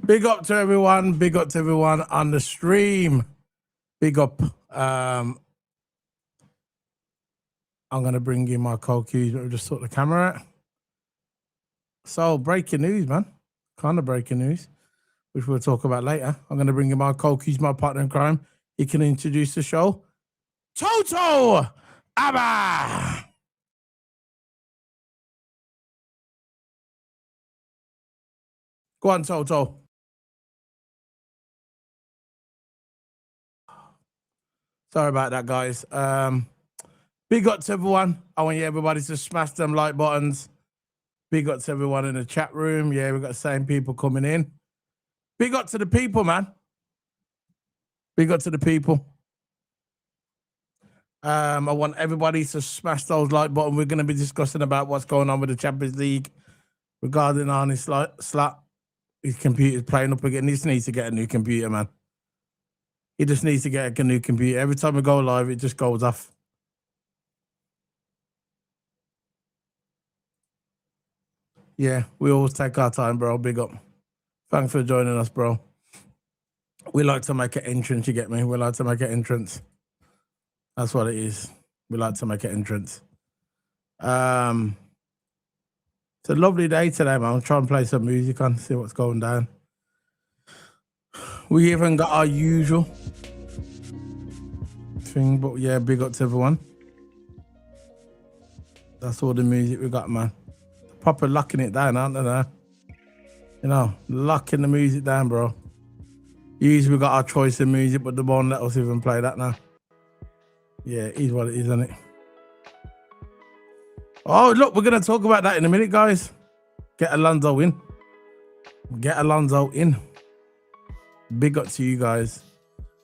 Big up to everyone. Big up to everyone on the stream. Big up. I'm going to bring in my co-cues. Just sort the camera out. So, breaking news, man. Kind of breaking news, which we'll talk about later. I'm going to bring in my co-cues, my partner in crime. He can introduce the show. Toto Abba. Go on, Toto. Sorry about that, guys. Big up to everyone. I want everybody to smash them like buttons. Big up to everyone in the chat room. Yeah, we've got the same people coming in. Big up to the people, man. Big up to the people. I want everybody to smash those like buttons. We're going to be discussing about what's going on with the Champions League regarding Arne Slot. His computer's playing up again. He just needs to get a new computer, man. He just needs to get a new computer. Every time we go live, it just goes off. Yeah, we always take our time, bro. Big up. Thanks for joining us, bro. We like to make an entrance, you get me? We like to make an entrance. That's what it is. We like to make an entrance. It's a lovely day today, man. I'm trying to play some music on, see what's going down. We even got our usual thing, but yeah, big up to everyone. That's all the music we got, man. Proper locking it down, aren't they? Now? You know, locking the music down, bro. Usually we got our choice of music, but they won't let us even play that now. Yeah, it is what it is, isn't it? Oh, look, we're going to talk about that in a minute, guys. Get Alonso in. Get Alonso in. Big up to you guys.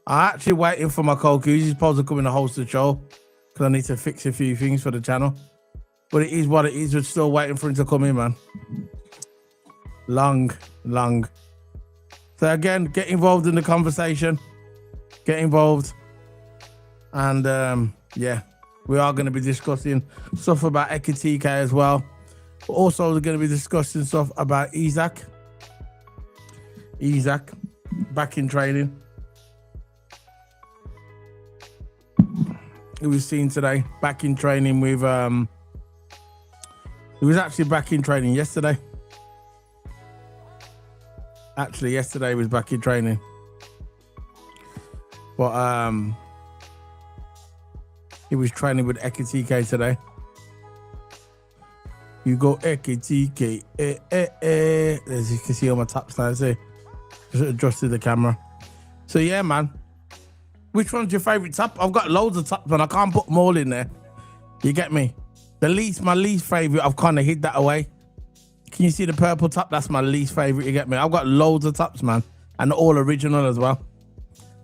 I'm actually waiting for my co-cues. He's supposed to come in and host the show because I need to fix a few things for the channel. But it is what it is. We're still waiting for him to come in, man. Long. So again, get involved in the conversation. Get involved. And yeah, we are going to be discussing stuff about Ekitike as well. But also we're going to be discussing stuff about Isak. Back in training. He was seen today back in training with he was actually back in training yesterday. Actually, yesterday he was back in training. But he was training with Ekitike today. You go Ekitike. As you can see on my taps now, see. Just adjusted the camera. So yeah, man. Which one's your favorite top? I've got loads of tops, man. I can't put them all in there. You get me? My least favorite, I've kind of hid that away. Can you see the purple top? That's my least favorite, you get me? I've got loads of tops, man. And they're all original as well.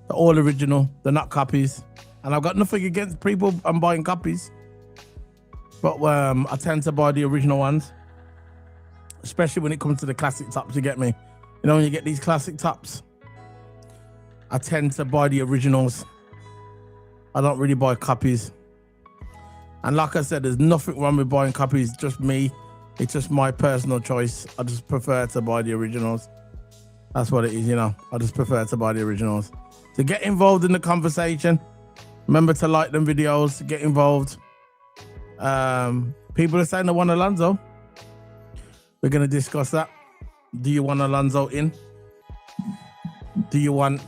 They're all original. They're not copies. And I've got nothing against people I'm buying copies. But I tend to buy the original ones. Especially when it comes to the classic tops, you get me? You know, when you get these classic tops, I tend to buy the originals. I don't really buy copies. And like I said, there's nothing wrong with buying copies. Just me. It's just my personal choice. I just prefer to buy the originals. That's what it is, you know. I just prefer to buy the originals. So get involved in the conversation. Remember to like them videos. Get involved. People are saying they want Alonso. We're going to discuss that. Do you want Alonso in? Do you want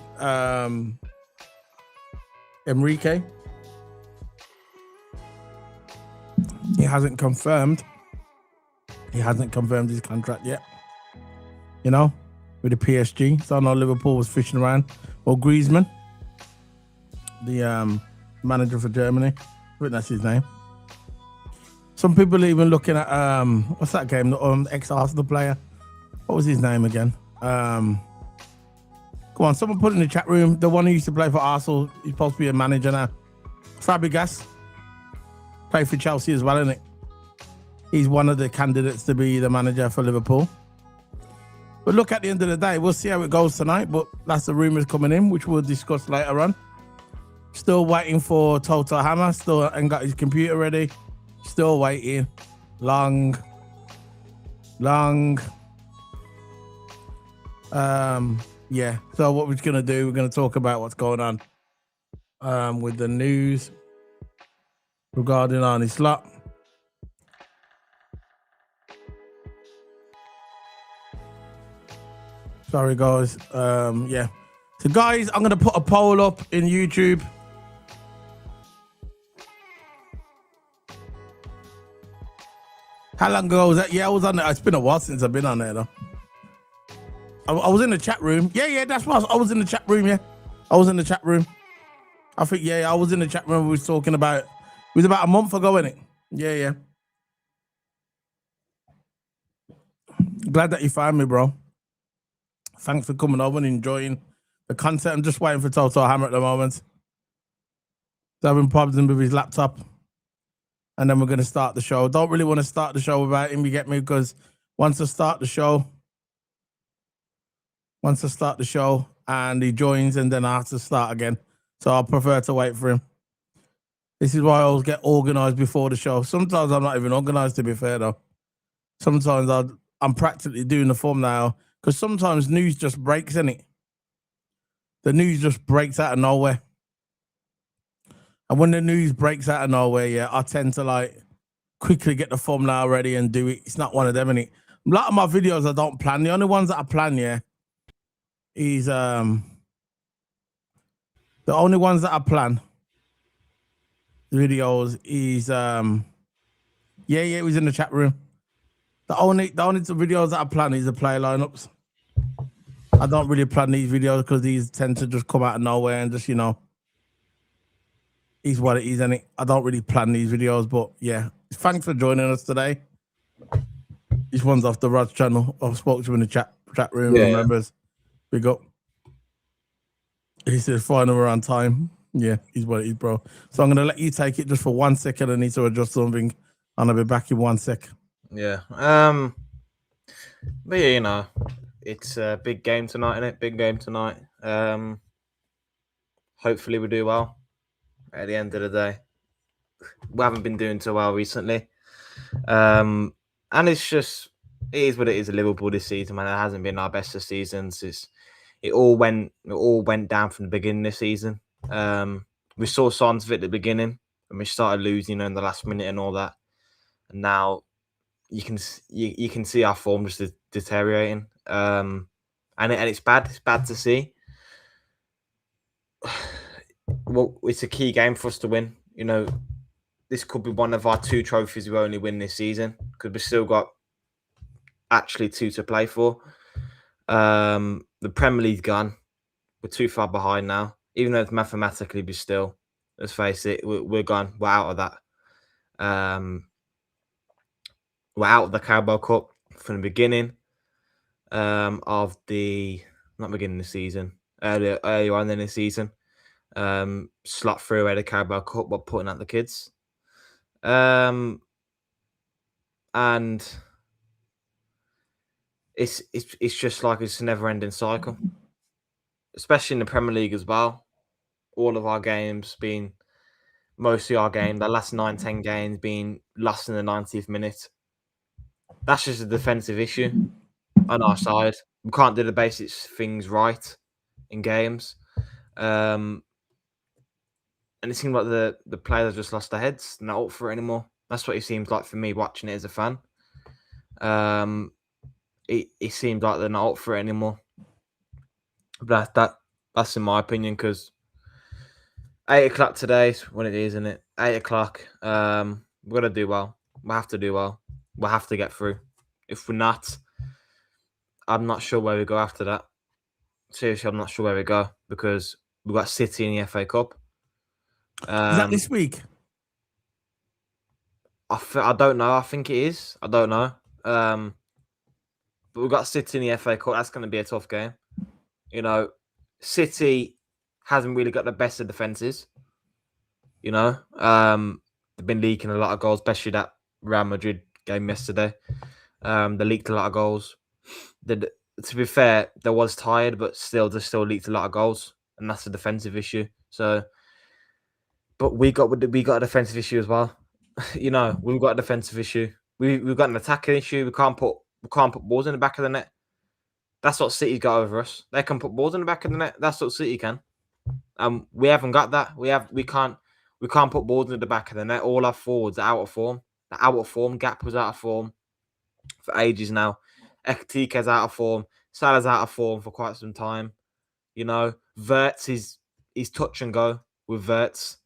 Enrique? He hasn't confirmed. He hasn't confirmed his contract yet. You know, with the PSG. So I know Liverpool was fishing around. Or Griezmann, the manager for Germany. I think that's his name. Some people are even looking at what's that game? The ex-Arsenal player. What was his name again? Come on, someone put it in the chat room. The one who used to play for Arsenal. He's supposed to be a manager now. Fabregas. Played for Chelsea as well, isn't it? He's one of the candidates to be the manager for Liverpool. But look, at the end of the day, we'll see how it goes tonight. But that's the rumours coming in, which we'll discuss later on. Still waiting for Toto Hammer. Still ain't got his computer ready. Still waiting. long. Yeah. So what we're gonna do? We're gonna talk about what's going on with the news regarding Arne Slot. Sorry, guys. Yeah. So, guys, I'm gonna put a poll up in YouTube. How long ago was that? Yeah, I was on there. It's been a while since I've been on there, though. I was in the chat room. Yeah, that's what I was in the chat room. Yeah, I was in the chat room. I think, yeah, I was in the chat room. We was talking about. It was about a month ago, innit? Yeah. Glad that you found me, bro. Thanks for coming over and enjoying the content. I'm just waiting for Toto Hammer at the moment. He's having problems with his laptop. And then we're going to start the show. Don't really want to start the show without him, you get me? Because once I start the show and he joins, and then I have to start again. So I prefer to wait for him. This is why I always get organized before the show. Sometimes I'm not even organized, to be fair, though. Sometimes I'm practically doing the form now, because sometimes news just breaks, innit? The news just breaks out of nowhere. And when the news breaks out of nowhere, yeah, I tend to like quickly get the thumbnail ready and do it. It's not one of them, innit? A lot of my videos I don't plan. The only ones that I plan, yeah, is the only ones that I plan videos is yeah, it was in the chat room. The only videos that I plan is the play lineups. I don't really plan these videos because these tend to just come out of nowhere and just, you know, is what it is, and I don't really plan these videos, but yeah, thanks for joining us today. This one's off the Rod's channel. I've spoken to him in the chat room. Yeah. Members, big up. He said, "Final, we're on time." Yeah, he's what it is, bro. So I'm gonna let you take it just for 1 second. I need to adjust something, and I'll be back in 1 sec. Yeah. But yeah, you know, it's a big game tonight, isn't it? Big game tonight. Hopefully we do well. At the end of the day, we haven't been doing too well recently, and it's just it is what it is. At Liverpool this season, man, it hasn't been our best of seasons. It all went down from the beginning this season. We saw signs of it at the beginning, and we started losing in the last minute and all that. And now you can see our form just deteriorating, and it's bad. It's bad to see. Well, it's a key game for us to win. You know, this could be one of our 2 trophies we only win this season, because we've still got actually 2 to play for. The Premier League's gone. We're too far behind now. Even though it's mathematically, but still, let's face it, we're gone. We're out of that. We're out of the Carabao Cup from the beginning of the not beginning of the season, earlier on in the season. Slot through away the Carabao Cup while putting out the kids. And it's just like it's a never-ending cycle, especially in the Premier League as well. All of our games being mostly our game, the last 9-10 games being lost in the 90th minute. That's just a defensive issue on our side. We can't do the basic things right in games. And it seems like the players just lost their heads, not up for it anymore. That's what it seems like for me watching it as a fan. It seemed like they're not up for it anymore. But that's in my opinion, because 8 o'clock today is when it is, isn't it? 8 o'clock. We're gonna do well. We have to do well. We'll have to get through. If we're not, I'm not sure where we go after that. Seriously, I'm not sure where we go, because we've got City in the FA Cup. Is that this week? I don't know. I think it is. I don't know. But we've got City in the FA Cup. That's going to be a tough game. You know, City hasn't really got the best of defenses. You know, they've been leaking a lot of goals, especially that Real Madrid game yesterday. They leaked a lot of goals. To be fair, they was tired, but they still leaked a lot of goals, and that's a defensive issue. So, but we got a defensive issue as well. You know, we've got a defensive issue. we've got an attacking issue. We can't put balls in the back of the net. That's what City's got over us. They can put balls in the back of the net. That's what City can. We haven't got that. We can't put balls in the back of the net. All our forwards are out of form. The out of form. Gap was out of form for ages now. Ekatike's out of form. Salah's out of form for quite some time. You know, Wirtz is touch and go with Wirtz,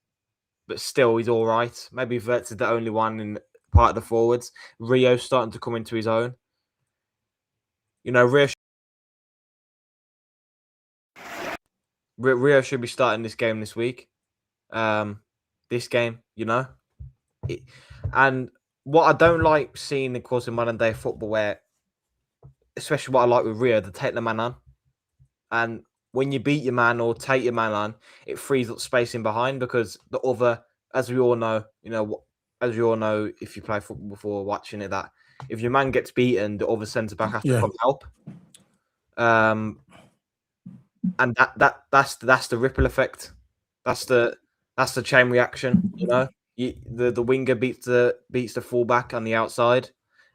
but still he's all right. Maybe Wirtz is the only one in part of the forwards. Rio's starting to come into his own. You know, Rio should be starting this game this week. This game, you know. And what I don't like seeing, of course, in modern day football, where, especially what I like with Rio, to take the man on. And when you beat your man or take your man on, it frees up space in behind, because the other, as we all know, if you play football before watching it, that if your man gets beaten, the other centre back has to come help. And that's the ripple effect. That's the chain reaction. You know, the winger beats the fullback on the outside.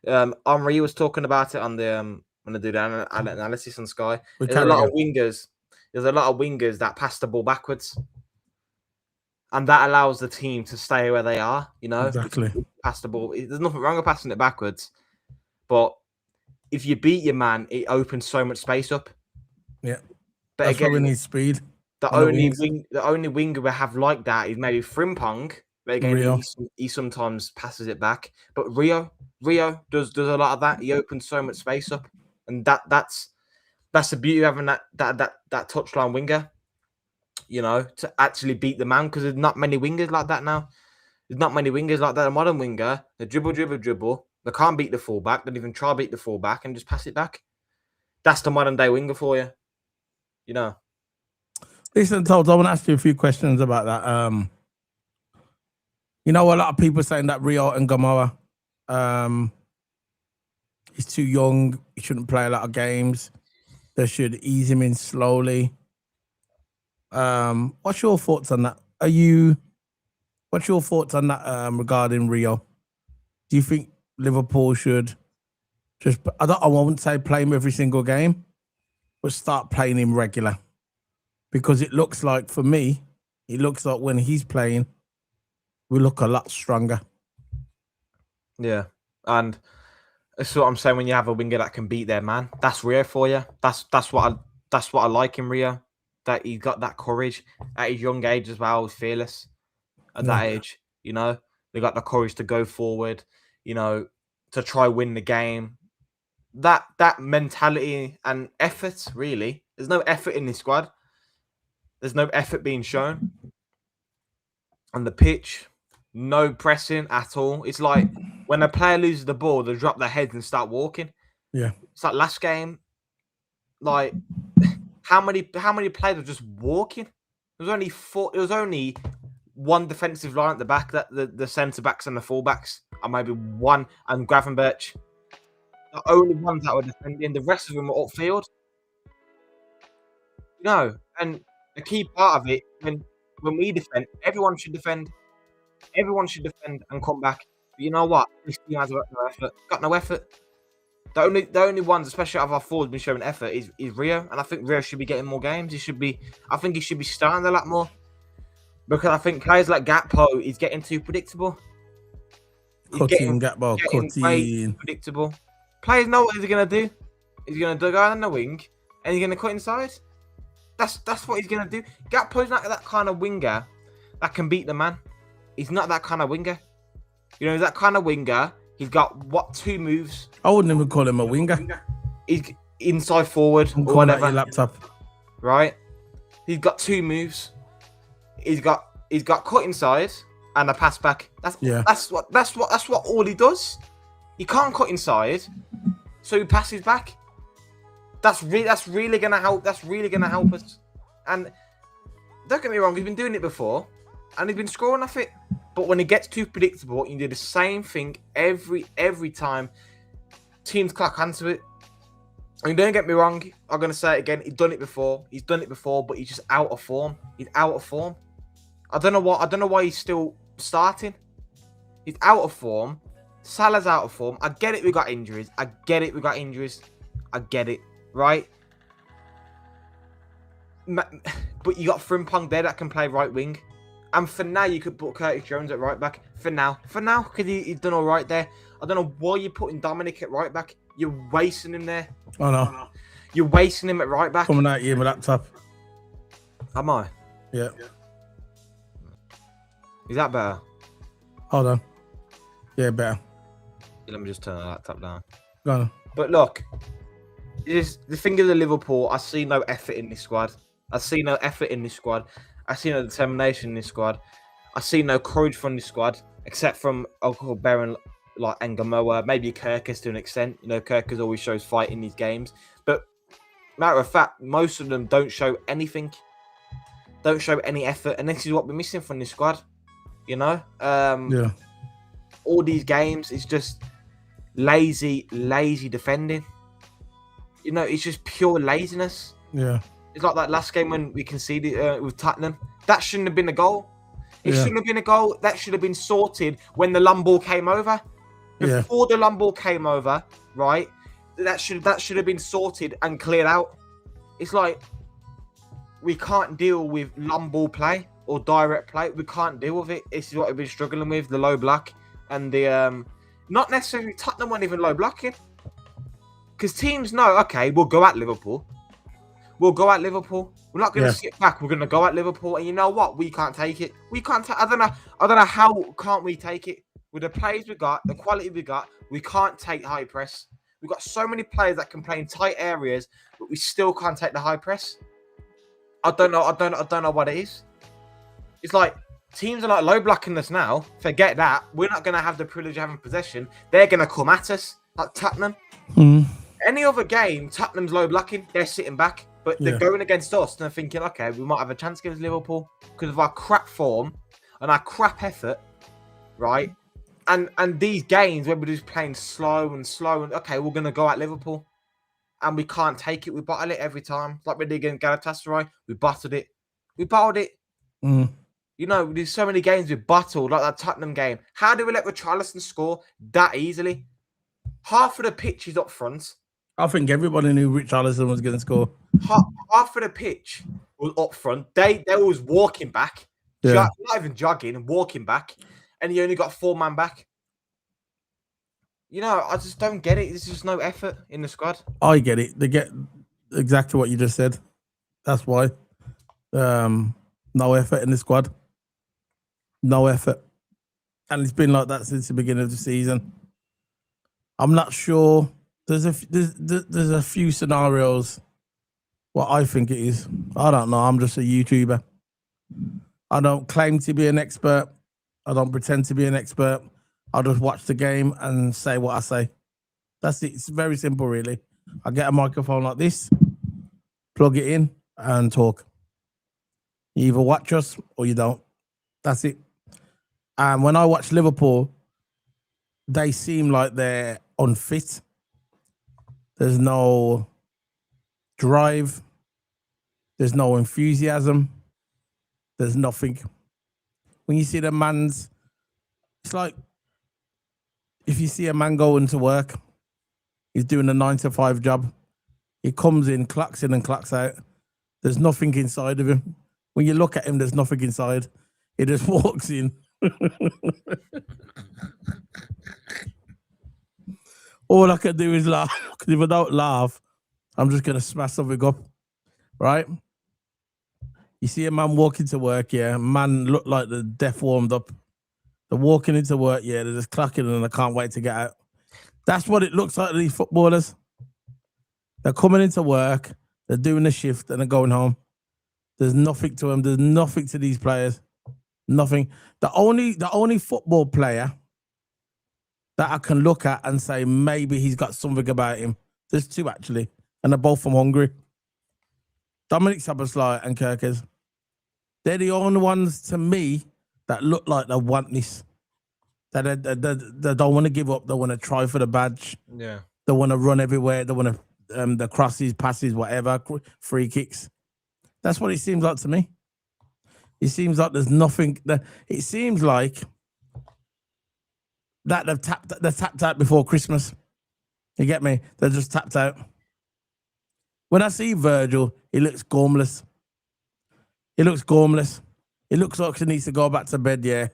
Henri was talking about it on the when I do the analysis on Sky. There's a lot of wingers that pass the ball backwards, and that allows the team to stay where they are. You know, exactly. Pass the ball. There's nothing wrong with passing it backwards, but if you beat your man, it opens so much space up. Yeah, but that's again, why we need speed. The only winger we have like that is maybe Frimpong. But again, he sometimes passes it back. But Rio does a lot of that. He opens so much space up, and that's the beauty of having that touchline winger. You know, to actually beat the man, because there's not many wingers like that now. There's not many wingers like that. A modern winger, they dribble. They can't beat the fullback. They don't even try to beat the fullback and just pass it back. That's the modern day winger for you. You know. Listen, Todd, I want to ask you a few questions about that. You know, a lot of people saying that Rio and Gamora, he's too young. He shouldn't play a lot of games. They should ease him in slowly. What's your thoughts on that? What's your thoughts on that regarding Rio? Do you think Liverpool should I won't say play him every single game, but start playing him regular? Because it looks like, for me, when he's playing, we look a lot stronger. Yeah, and that's what I'm saying. When you have a winger that can beat their man, that's Rio for you. That's what I like in Rio. That he's got that courage at his young age as well. He's fearless at that age. You know, they got the courage to go forward. You know, to try win the game. That mentality and effort, really. There's no effort in this squad. There's no effort being shown on the pitch. No pressing at all. It's like when a player loses the ball, they drop their heads and start walking. Yeah, it's like last game. Like how many players were just walking? There was only one defensive line at the back, that the centre backs and the fullbacks, and maybe one and Gravenberch. The only ones that were defending. The rest of them were upfield. You know, and a key part of it, when we defend, everyone should defend. Everyone should defend and come back. But you know what? This team has got no effort. Got no effort. The only ones, especially out of our forwards, been showing effort is Rio, and I think Rio should be getting more games. I think he should be starting a lot more, because I think players like Gakpo is getting too predictable. Cutting. Predictable. Players know what he's gonna do. He's gonna go out on the wing, and he's gonna cut inside. That's what he's gonna do. Gakpo's not that kind of winger that can beat the man. He's not that kind of winger. You know, that kind of winger. He's got 2 moves. I wouldn't even call him a winger. He's inside forward or whatever. Your laptop. Right? He's got 2 moves. He's got cut inside and a pass back. That's what all he does. He can't cut inside, so he passes back. That's really gonna help. That's really gonna help us. And don't get me wrong, he's been doing it before, and he's been scoring off it. But when it gets too predictable, you do the same thing every time. Teams clock onto it. I mean, don't get me wrong. I'm gonna say it again. He's done it before, but he's just out of form. He's out of form. I don't know why he's still starting. He's out of form, Salah's out of form. I get it. We got injuries. I get it. Right. But you got Frimpong there that can play right wing. And for now, you could put Curtis Jones at right back. For now, because he's done all right there. I don't know why you're putting Dominic at right back. You're wasting him there. Oh no. You're wasting him at right back. Coming out here with laptop. Am I? Yeah. Is that better? Hold on. Yeah, better. Let me just turn the laptop down. Go on. But look, the thing is, the Liverpool, I see no effort in this squad. I see no determination in this squad. I see no courage from this squad, except from Uncle Baron, like Ngamoa, maybe Kirkus to an extent. You know, Kirkus always shows fight in these games. But matter of fact, most of them don't show anything. Don't show any effort. And this is what we're missing from this squad. You know? Yeah. All these games, it's just lazy defending. You know, it's just pure laziness. Yeah. It's like that last game when we conceded with Tottenham. That shouldn't have been a goal. It shouldn't have been a goal. That should have been sorted when the long ball came over. Before the long ball came over, right? That should have been sorted and cleared out. It's like we can't deal with long ball play or direct play. We can't deal with it. This is what we've been struggling with: the low block and the not necessarily Tottenham weren't even low blocking, because teams know, okay, we'll go at Liverpool. We're not going to sit back. We're going to go at Liverpool, and you know what? We can't take it. I don't know how can't we take it with the players we got, the quality we got. We can't take high press. We've got so many players that can play in tight areas, but we still can't take the high press. I don't know what it is. It's like teams are like low blocking us now. Forget that. We're not going to have the privilege of having possession. They're going to come at us like Tottenham. Any other game, Tottenham's low blocking. They're sitting back. But they're going against us and they're thinking, okay, we might have a chance against Liverpool because of our crap form and our crap effort, right? And these games where we're just playing slow and okay, we're going to go at Liverpool and we can't take it. We bottle it every time. Like we did against Galatasaray, we bottled it. You know, there's so many games we bottled, like that Tottenham game. How do we let Richarlison score that easily? Half of the pitch is up front. I think everybody knew Richarlison was going to score. Half of the pitch was up front. They was walking back, not even jogging, walking back, and you only got 4-man back. You know, I just don't get it. There's just no effort in the squad. I get it. They get exactly what you just said. That's why. No effort in the squad. No effort. And it's been like that since the beginning of the season. I'm not sure. There's a few scenarios what I think it is. I don't know. I'm just a YouTuber. I don't claim to be an expert. I don't pretend to be an expert. I just watch the game and say what I say. That's it. It's very simple, really. I get a microphone like this, plug it in, and talk. You either watch us or you don't. That's it. And when I watch Liverpool, they seem like they're unfit. There's no drive. There's no enthusiasm. There's nothing. When you see the man's, it's like if you see a man going to work, he's doing a 9-to-5 job. He comes in and clocks out. There's nothing inside of him. When you look at him, there's nothing inside. He just walks in. All I can do is laugh, because if I don't laugh, I'm just going to smash something up, right? You see a man walking to work, man look like the death warmed up. They're walking into work, they're just clocking and I can't wait to get out. That's what it looks like to these footballers. They're coming into work, they're doing the shift and they're going home. There's nothing to them. There's nothing to these players. Nothing. The only football player that I can look at and say maybe he's got something about him. There's two actually, and they're both from Hungary. Dominic Szoboszlai and Kirkers. They're the only ones to me that look like they want this. That they don't want to give up. They want to try for the badge. Yeah. They want to run everywhere. They want to the crosses, passes, whatever, free kicks. That's what it seems like to me. It seems like there's nothing. It seems like that they're tapped out before Christmas. You get me? They're just tapped out. When I see Virgil, he looks gormless. He looks gormless. He looks like he needs to go back to bed, yeah.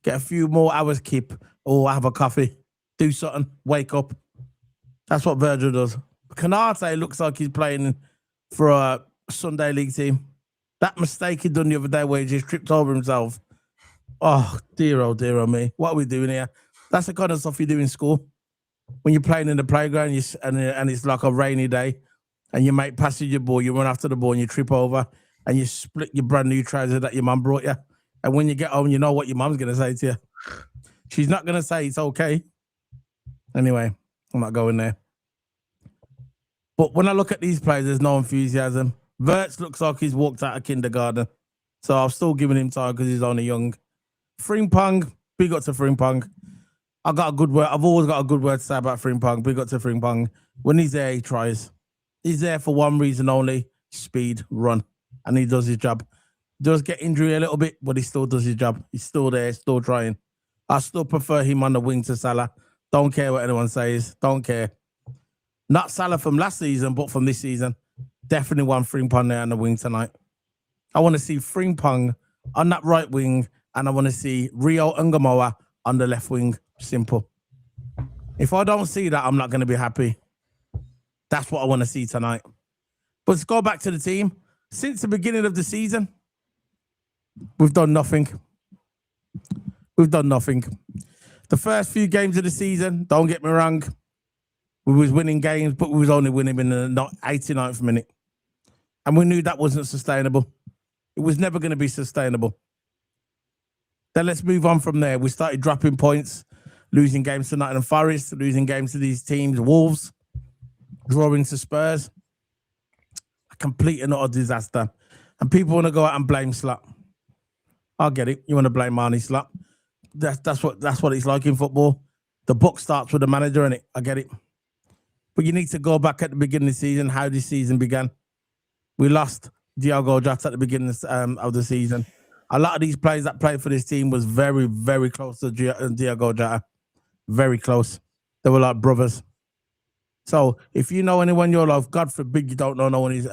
Get a few more hours keep or have a coffee. Do something. Wake up. That's what Virgil does. Canate looks like he's playing for a Sunday league team. That mistake he done the other day where he just tripped over himself. Oh dear, oh me. What are we doing here? That's the kind of stuff you do in school. When you're playing in the playground and it's like a rainy day and your mate passes your ball, you run after the ball and you trip over and you split your brand new trousers that your mum brought you. And when you get home, you know what your mum's going to say to you. She's not going to say it's okay. Anyway, I'm not going there. But when I look at these players, there's no enthusiasm. Verts looks like he's walked out of kindergarten. So I'm still giving him time because he's only young. Frimpong, big up to Frimpong. I got a good word. I've always got a good word to say about Frimpong. Big up to Frimpong. When he's there, he tries. He's there for one reason only: speed, run, and he does his job. Does get injury a little bit, but he still does his job. He's still there, still trying. I still prefer him on the wing to Salah. Don't care what anyone says. Don't care. Not Salah from last season, but from this season. Definitely want Frimpong there on the wing tonight. I want to see Frimpong on that right wing, and I want to see Rio Ngamoa on the left wing. Simple. If I don't see that, I'm not going to be happy. That's what I want to see tonight. But let's go back to the team. Since the beginning of the season, we've done nothing. We've done nothing. The first few games of the season, don't get me wrong, we was winning games, but we was only winning in the 89th minute. And we knew that wasn't sustainable. It was never going to be sustainable. Then let's move on from there. We started dropping points, losing games to Nottingham Forest, losing games to these teams, Wolves, drawing to Spurs. A complete and utter disaster. And people want to go out and blame Slot. I get it. You want to blame Arne Slot. That's what it's like in football. The buck starts with the manager, innit? I get it. But you need to go back at the beginning of the season, how this season began. We lost Diogo Jota at the beginning of the season. A lot of these players that played for this team was very, very close to Diogo Jota. Very close. They were like brothers. So if you know anyone in your life, God forbid you don't know no one who's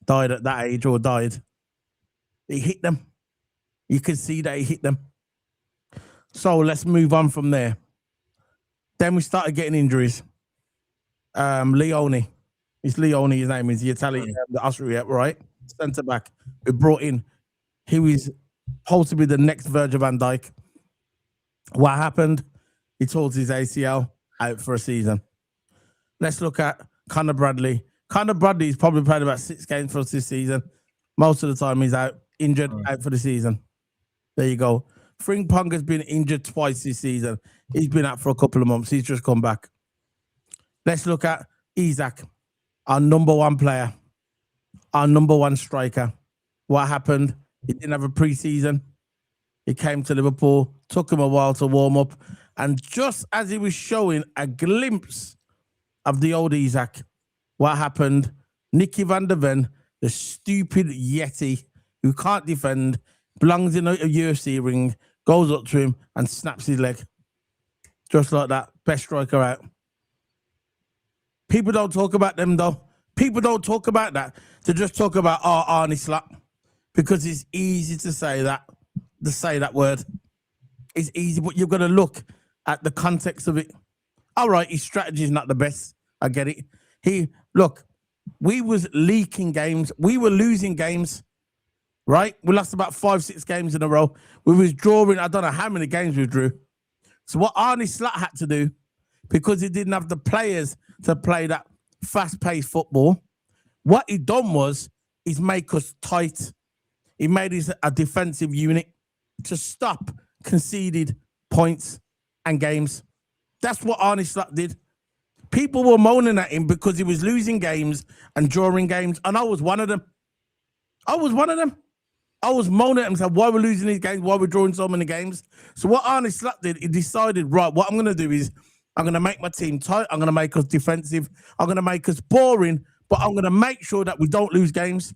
died at that age or died, he hit them. You can see that he hit them. So let's move on from there. Then we started getting injuries. Leone. It's Leone, his name is the Italian, the Austrian, right? Centre back. We brought in. He was supposed to be the next Virgil van Dijk. What happened? He tore his ACL, out for a season. Let's look at Conor Bradley. Conor Bradley's probably played about 6 games for us this season. Most of the time he's out, injured, out for the season. There you go. Frimpong has been injured twice this season. He's been out for a couple of months. He's just come back. Let's look at Isak, our number one player, our number one striker. What happened? He didn't have a pre-season. He came to Liverpool, took him a while to warm up. And just as he was showing a glimpse of the old Isak, what happened? Nicky van der Ven, the stupid Yeti who can't defend, belongs in a UFC ring, goes up to him and snaps his leg. Just like that. Best striker out. People don't talk about them, though. People don't talk about that. They just talk about Arne Slot, because it's easy to say that word. It's easy, but you've got to look at the context of it. All right, his strategy is not the best. I get it. We was leaking games. We were losing games, right? We lost about 5-6 games in a row. We was drawing, I don't know how many games we drew. So what Arne Slot had to do, because he didn't have the players to play that fast-paced football, what he done was he's make us tight. He made us a defensive unit to stop conceded points and games. That's what Arne Slot did. People were moaning at him because he was losing games and drawing games, and I was one of them. I was moaning at him, saying, why we're losing these games, why we're drawing so many games. So what Arne Slot did, he decided, right, what I'm going to do is I'm going to make my team tight. I'm going to make us defensive. I'm going to make us boring, but I'm going to make sure that we don't lose games.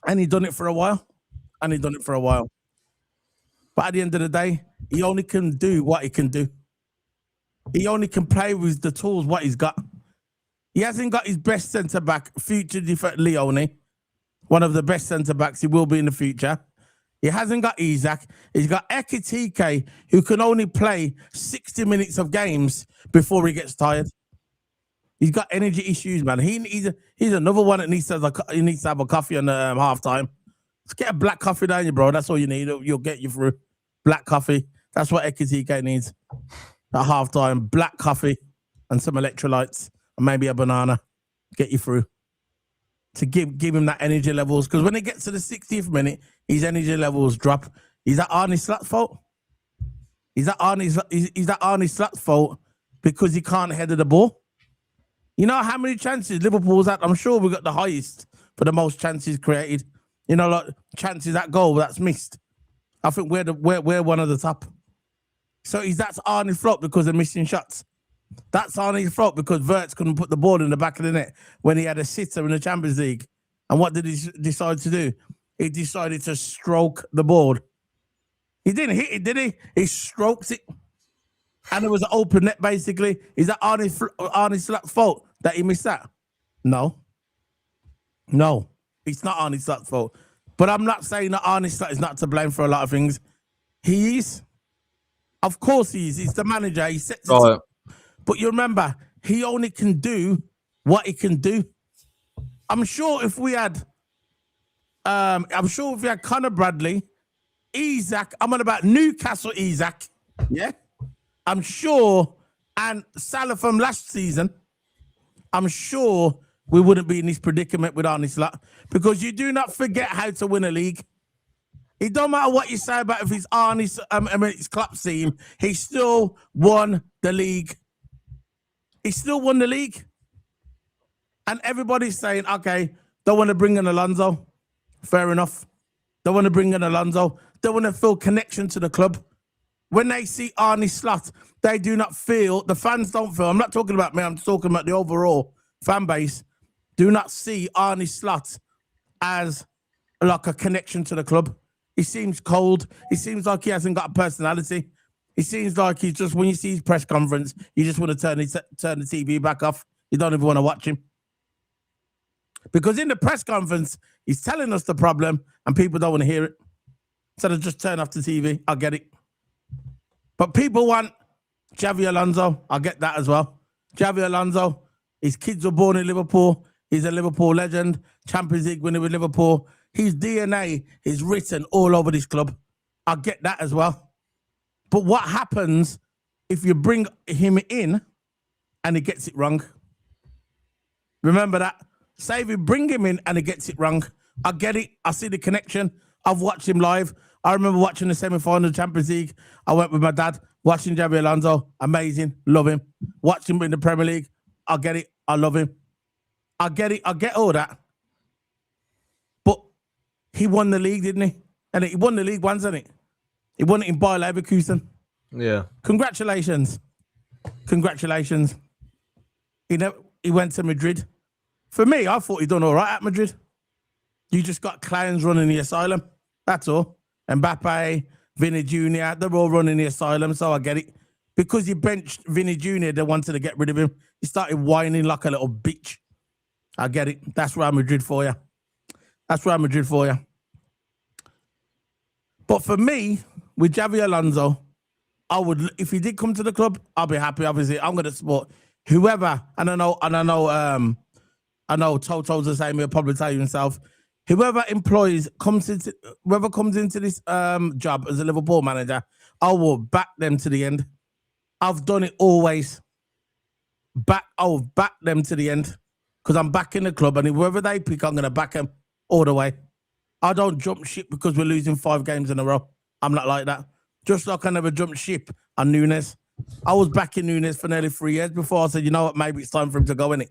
And he done it for a while. But at the end of the day, He only can do what he can do. He only can play with the tools what he's got. He hasn't got his best centre back, future defense Leone, one of the best centre backs he will be in the future. He hasn't got Isaac. He's got Ekitike, who can only play 60 minutes of games before he gets tired. He's got energy issues, man. He's another one that needs to have a coffee on halftime. Let's get a black coffee down you, bro. That's all you need. You'll get you through. Black coffee. That's what Ekitike needs at halftime. Black coffee and some electrolytes and maybe a banana. Get you through. To give him that energy levels. Because when it gets to the 60th minute, his energy levels drop. Is that Arne Slot's fault? Is that Arne Slot's fault because he can't header the ball? You know how many chances Liverpool's at? I'm sure we got the highest for the most chances created. You know, like chances at goal that's missed. I think we're one of the top. So that's Arne's fault because of missing shots. That's Arne's fault because Wirtz couldn't put the ball in the back of the net when he had a sitter in the Champions League. And what did he decide to do? He decided to stroke the board. He didn't hit it, did he? He stroked it. And it was an open net, basically. Is that Arne Slot's fault that he missed that? No. No. It's not Arne Slot's fault. But I'm not saying that Arne Slot is not to blame for a lot of things. He is. Of course he is. He's the manager. He sets it up. But you remember, he only can do what he can do. I'm sure if we had Conor Bradley, Isaac, I'm on about Newcastle Isaac, yeah? I'm sure, and Salah from last season, I'm sure we wouldn't be in this predicament with Arne Slot because you do not forget how to win a league. It don't matter what you say about if it's Arne's, it's Klopp's team, he still won the league. He still won the league. And everybody's saying, okay, don't want to bring in Alonso. Fair enough. Don't want to bring in Alonso. Don't want to feel connection to the club. When they see Arne Slot, they do not feel, the fans don't feel, I'm not talking about me, I'm talking about the overall fan base, do not see Arne Slot as like a connection to the club. He seems cold. He seems like he hasn't got a personality. It seems like he's just, when you see his press conference, you just want to turn the TV back off. You don't even want to watch him. Because in the press conference, he's telling us the problem and people don't want to hear it. So they just turn off the TV. I get it. But people want Xavi Alonso. I get that as well. Xavi Alonso, his kids were born in Liverpool. He's a Liverpool legend. Champions League winner with Liverpool. His DNA is written all over this club. I get that as well. But what happens if you bring him in and he gets it wrong? Remember that. Say if you bring him in and he gets it wrong. I get it. I see the connection. I've watched him live. I remember watching the semi-final of the Champions League. I went with my dad, watching Xabi Alonso. Amazing. Love him. Watched him in the Premier League. I get it. I love him. I get it. I get all that. But he won the league, didn't he? And he won the league once, didn't he? He won it in Bayer Leverkusen. Yeah. Congratulations. Congratulations. He went to Madrid. For me, I thought he'd done all right at Madrid. You just got clowns running the asylum. That's all. Mbappe, Vinny Jr., they're all running the asylum, so I get it. Because he benched Vinny Jr., they wanted to get rid of him. He started whining like a little bitch. I get it. That's Real Madrid for you. That's Real Madrid for you. But for me, with Xavi Alonso, I would, if he did come to the club, I'll be happy. Obviously, I'm going to support whoever. And I know Toto's the same. He'll probably tell you himself. Whoever comes into this job as a Liverpool manager, I will back them to the end. I've done it always. I'll back them to the end because I'm backing the club, and whoever they pick, I'm going to back them all the way. I don't jump ship because we're losing 5 games in a row. I'm not like that. Just like I never jumped ship on Nunes. I was backing Nunes for nearly 3 years before I said, you know what, maybe it's time for him to go, innit?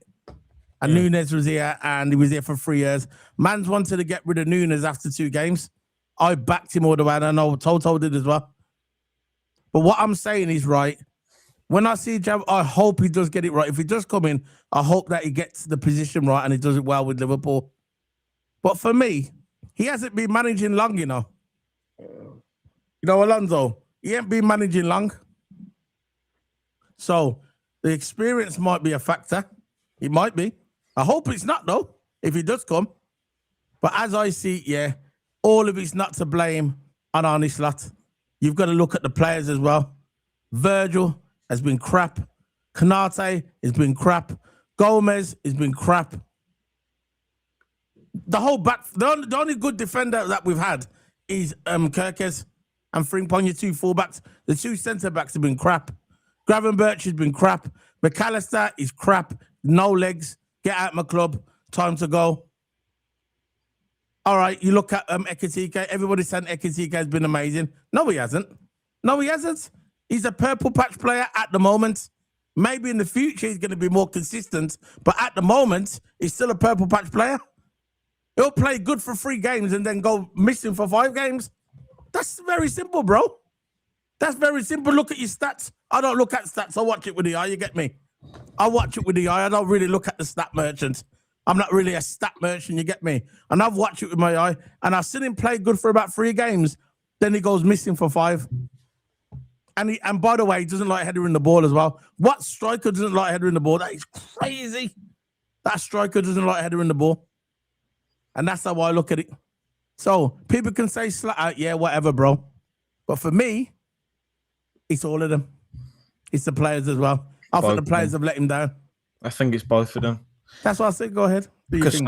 And Nunes was here, and he was here for 3 years. Mans wanted to get rid of Nunes after 2 games. I backed him all the way, and I know Toto did as well. But what I'm saying is right. When I see Jav, I hope he does get it right. If he does come in, I hope that he gets the position right and he does it well with Liverpool. But for me, he hasn't been managing long, you know. You know, Alonso, He ain't been managing long. So the experience might be a factor. It might be. I hope it's not, though, if he does come. But as I see it, yeah, all of it's not to blame on Arne Slot. You've got to look at the players as well. Virgil has been crap. Kanate has been crap. Gomez has been crap. The whole back, the only good defender that we've had is Kirkes and Frimpong, your two fullbacks. The two centre backs have been crap. Gravenberch has been crap. McAllister is crap. No legs. Get out my club. Time to go. All right, you look at Ekitike. Everybody saying Ekitike has been amazing. No, he hasn't. No, he hasn't. He's a purple patch player at the moment. Maybe in the future he's going to be more consistent, but at the moment he's still a purple patch player. He'll play good for 3 games and then go missing for 5 games. That's very simple, bro. That's very simple. Look at your stats. I don't look at stats. I watch it with the eye. You get me? I watch it with the eye. I don't really look at the stat merchant. I'm not really a stat merchant. You get me? And I've watched it with my eye, and I've seen him play good for about 3 games. Then he goes missing for 5. And by the way, he doesn't like headering the ball as well. What striker doesn't like headering the ball? That is crazy. That striker doesn't like headering the ball. And that's how I look at it. So people can say slat out, yeah, whatever, bro. But for me, it's all of them. It's the players as well. I think the players have let him down. I think it's both of them. That's why I said go ahead. Because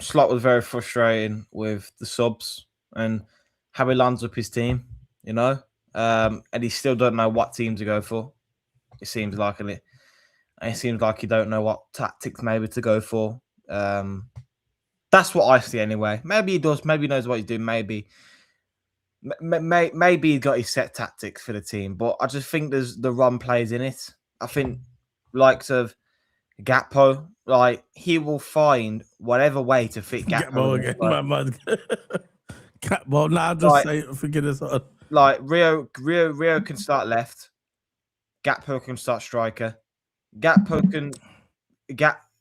Slot was very frustrating with the subs and how he lands up his team, you know? And he still don't know what team to go for. It seems like it. And it seems like he don't know what tactics maybe to go for. That's what I see anyway. Maybe he does. Maybe he knows what he's doing. Maybe he's got his set tactics for the team. But I just think there's the run plays in it. I think likes of Gakpo, like he will find whatever way to fit Gakpo again. Gakpo, nah, just say it. Forget it. Like Rio can start left. Gakpo can start striker. Gakpo can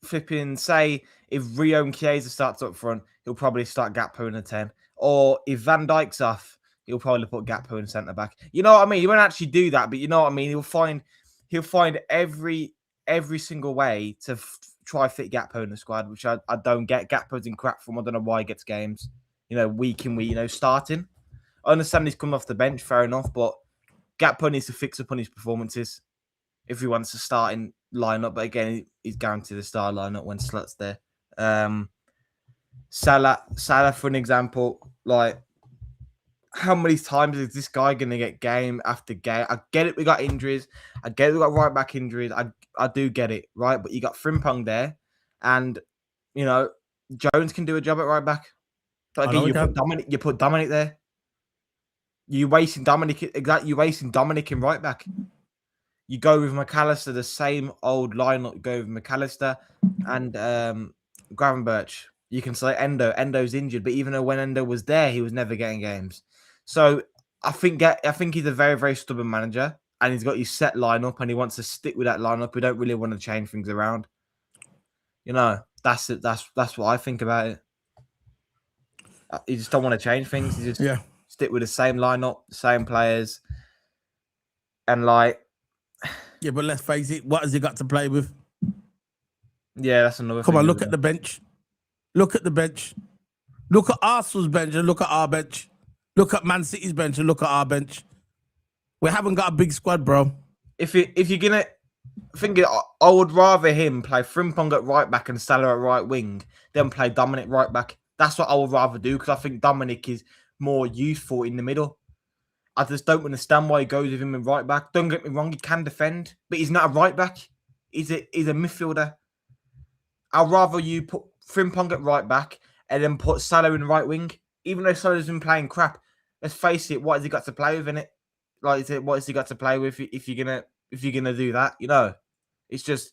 flipping say if Rio and Chiesa starts up front, he'll probably start Gakpo in the 10. Or if Van Dijk's off, he'll probably put Gakpo in centre back. You know what I mean? He won't actually do that, but you know what I mean? He'll find every single way to try fit Gakpo in the squad, which I don't get. Gakpo's in crap form. I don't know why he gets games, you know, week in week, you know, starting. I understand he's come off the bench, fair enough, but Gakpo needs to fix up on his performances if he wants to start in lineup. But again, he's guaranteed to start lineup when Slot's there. Salah, for an example, like how many times is this guy going to get game after game? I get it, we got injuries. I get it, we got right back injuries. I do get it, right? But you got Frimpong there, and you know Jones can do a job at right back. But again, you put Dominic there. You're wasting Dominic. Exactly, you're wasting Dominic in right back. You go with McAllister, the same old lineup. You go with McAllister and Gravenberch. You can say Endo's injured, but even though when Endo was there, he was never getting games. So I think he's a very, very stubborn manager, and he's got his set lineup, and he wants to stick with that lineup. We don't really want to change things around. You know, that's it. That's what I think about it. You just don't want to change things. You just stick with the same lineup, the same players, and like. Yeah, but let's face it. What has he got to play with? Yeah, that's another. Come on, look at the bench. Look at the bench. Look at Arsenal's bench and look at our bench. Look at Man City's bench and look at our bench. We haven't got a big squad, bro. If you're gonna think it, I would rather him play Frimpong at right back and Salah at right wing than play Dominic right back. That's what I would rather do because I think Dominic is more useful in the middle. I just don't understand why he goes with him in right back. Don't get me wrong, he can defend, but he's not a right back. He's a midfielder. I'd rather you put Frimpong at right back and then put Salah in right wing. Even though Salah's been playing crap, let's face it, what has he got to play with in it? Like, what has he got to play with if you're gonna do that? You know, it's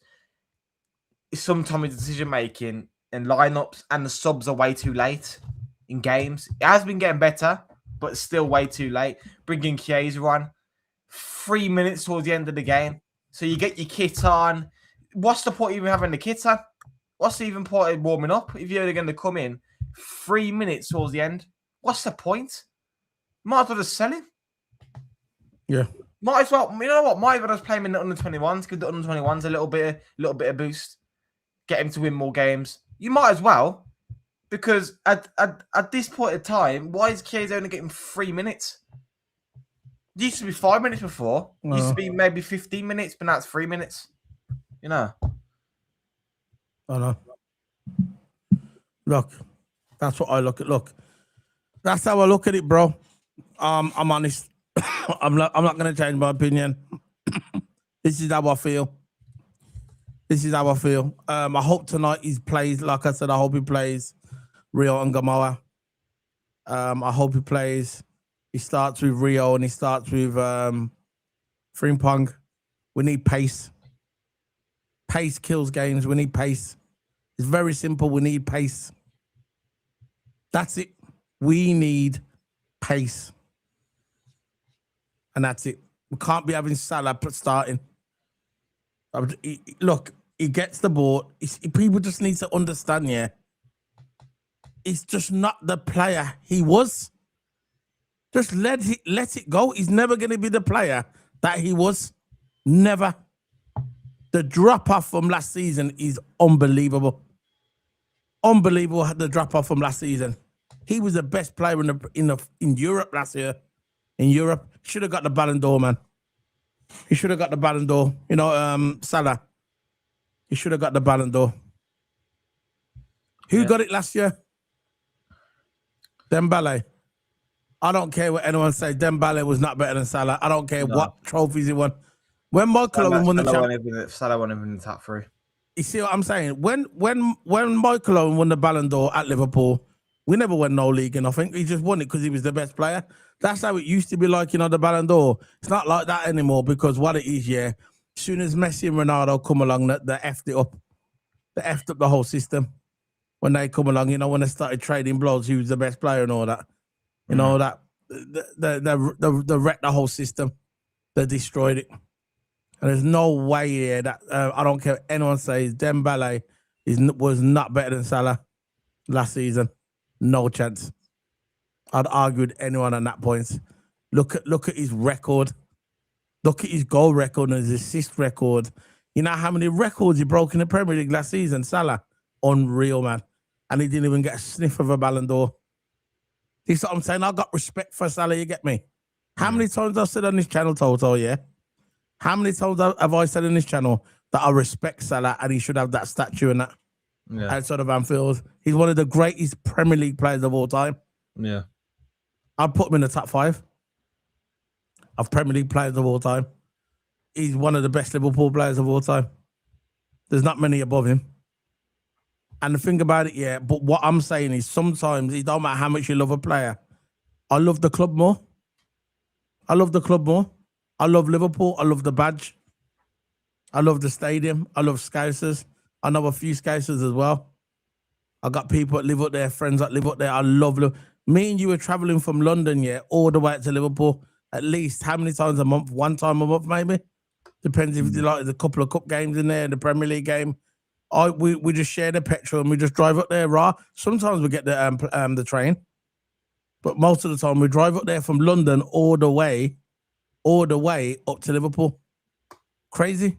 sometimes decision making and lineups and the subs are way too late in games. It has been getting better, but it's still way too late. Bringing Chiesa on 3 minutes towards the end of the game, so you get your kit on. What's the point of even having the kit on? What's the even point of warming up if you're only going to come in 3 minutes towards the end? What's the point? Might as well just sell him. Yeah. Might as well. You know what? Might as well just play him in the under-21s. Give the under-21s a little bit of boost. Get him to win more games. You might as well, because at this point in time, why is Chiesa only getting 3 minutes? It used to be 5 minutes before. It used to be maybe 15 minutes, but now it's 3 minutes. You know. I know. Look, that's what I look at. Look, that's how I look at it, bro. I'm honest. I'm not going to change my opinion. This is how I feel. This is how I feel. I hope tonight he plays. Like I said, I hope he plays Rio and Gamoa. I hope he plays. He starts with Rio and he starts with Frimpong. We need pace. Pace kills games. We need pace. It's very simple. We need pace. That's it. We need pace. And that's it. We can't be having Salah starting. Look, he gets the ball. People just need to understand, yeah. It's just not the player he was. Just let it go. He's never going to be the player that he was. Never. The drop-off from last season is unbelievable. Unbelievable, the drop-off from last season. He was the best player in Europe last year. In Europe. Should have got the Ballon d'Or, man. He should have got the Ballon d'Or. You know, Salah. He should have got the Ballon d'Or. Who got it last year? Dembele. I don't care what anyone says. Dembele was not better than Salah. I don't care what trophies he won. When Michael Owen won the championship, Salah won in the top 3. You see what I'm saying? When Michael Owen won the Ballon d'Or at Liverpool, we never won no league and nothing. He just won it because he was the best player. That's how it used to be like, you know, the Ballon d'Or. It's not like that anymore because what it is, yeah, as soon as Messi and Ronaldo come along, they effed it up. They effed up the whole system. When they come along, you know, when they started trading blows, he was the best player and all that. You know, that they wrecked the whole system. They destroyed it. And there's no way here that, I don't care what anyone says, Dembele was not better than Salah last season. No chance. I'd argue with anyone on that point. Look at his record. Look at his goal record and his assist record. You know how many records he broke in the Premier League last season, Salah? Unreal, man. And he didn't even get a sniff of a Ballon d'Or. This is what I'm saying. I got respect for Salah, you get me? How many times I've said on this channel, Toto, yeah? How many times have I said on this channel that I respect Salah and he should have that statue and that outside of Anfield? He's one of the greatest Premier League players of all time. Yeah. I'd put him in the top 5 of Premier League players of all time. He's one of the best Liverpool players of all time. There's not many above him. And the thing about it, yeah, but what I'm saying is sometimes it don't matter how much you love a player. I love the club more. I love the club more. I love Liverpool. I love the badge. I love the stadium. I love Scousers. I know a few Scousers as well. I got people that live up there, friends that live up there. I love Liverpool. Me and you were traveling from London, yeah, all the way to Liverpool. At least how many times a month? 1 time a month, maybe. Depends if you like. There's a couple of cup games in there, the Premier League game. We just share the petrol and we just drive up there. Raw. Sometimes we get the train, but most of the time we drive up there from London all the way up to Liverpool. Crazy.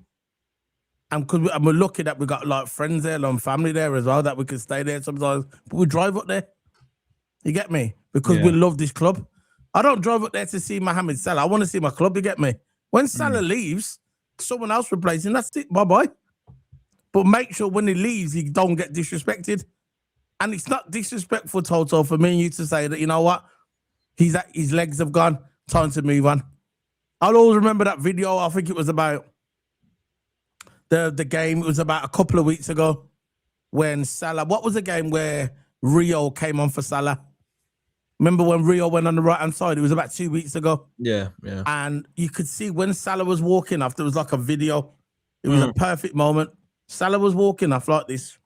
And because we're lucky that we got like friends there, and family there as well, that we can stay there sometimes. But we drive up there. You get me? Because we love this club. I don't drive up there to see Mohamed Salah. I want to see my club. You get me? When Salah leaves, someone else replaces him. That's it. Bye bye. But make sure when he leaves, he don't get disrespected. And it's not disrespectful, Toto, for me and you to say that, you know what? His legs have gone. Time to move on. I'll always remember that video. I think it was about the game. It was about a couple of weeks ago when Salah, what was the game where Rio came on for Salah? Remember when Rio went on the right-hand side? It was about 2 weeks ago. Yeah. And you could see when Salah was walking off, there was like a video. It was a perfect moment. Salah was walking off like this.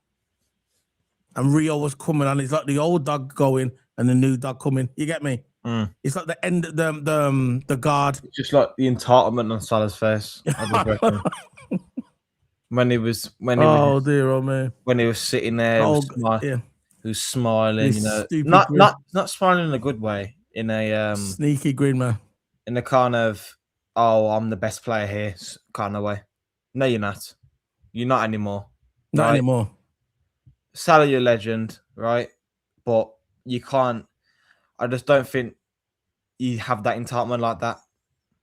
And Rio was coming on. It's like the old dog going and the new dog coming. You get me? It's like the end of the guard. It's just like the entitlement on Salah's face. When he was dear old man. When he was sitting there, he was smiling, This you know, not smiling in a good way, in a sneaky grin, man. in a kind of oh, I'm the best player here kind of way. No, you're not. You're not anymore. Not right? anymore. Salah, you're a legend, right? But you can't. I just don't think you have that entitlement like that.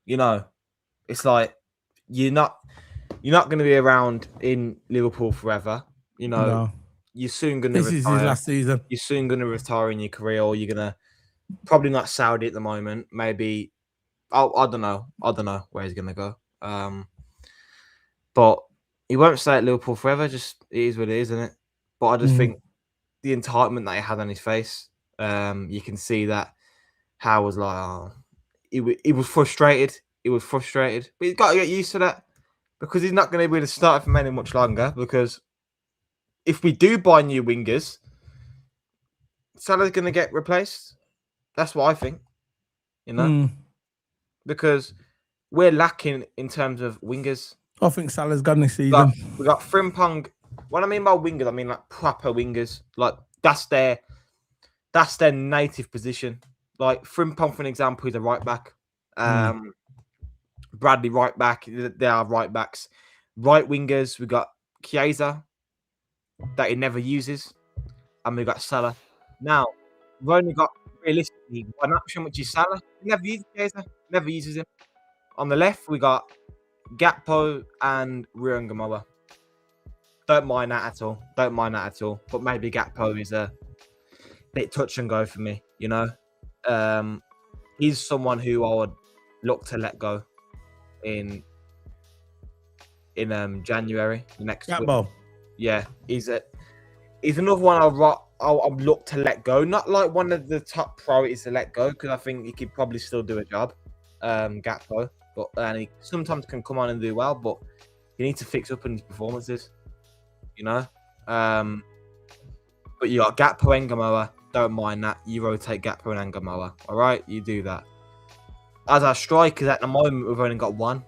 You know, it's like you're not going to be around in Liverpool forever. You know, No. you're soon going to This is his retire. last season. You're soon going to retire in your career, or you're going to probably not Saudi at the moment. Maybe I don't know. I don't know where he's going to go. But he won't stay at Liverpool forever. Just it is what it is, isn't it? But I just think the entitlement that he had on his face, you can see that Howe was like, oh, he was frustrated. He was frustrated, but he's got to get used to that because he's not going to be able to start for many much longer. Because if we do buy new wingers, Salah's going to get replaced. That's what I think. You know, because we're lacking in terms of wingers. I think Salah's gone this season. We got Frimpong. What I mean by wingers, I mean like proper wingers. Like that's their native position. Like Frimpong, for an example, is a right back. Bradley right back. They are right backs. Right wingers, we got Chiesa that he never uses, and we got Salah. Now we've only got realistically one option, which is Salah. He never uses Chiesa. Never uses him. On the left, we got Gakpo and Ruan Gamola. Don't mind that at all. Don't mind that at all. But maybe Gakpo is a bit touch and go for me, you know. He's someone who I would look to let go in January next Gakpo. week. Yeah, he's another one I'll look to let go. Not like one of the top priorities to let go because I think he could probably still do a job, Gakpo. But he sometimes can come on and do well, but you need to fix up in his performances, you know. But you got Gakpo and Gamola. Don't mind that. You rotate Gakpo and Gamola. All right, you do that. As our strikers at the moment, we've only got one.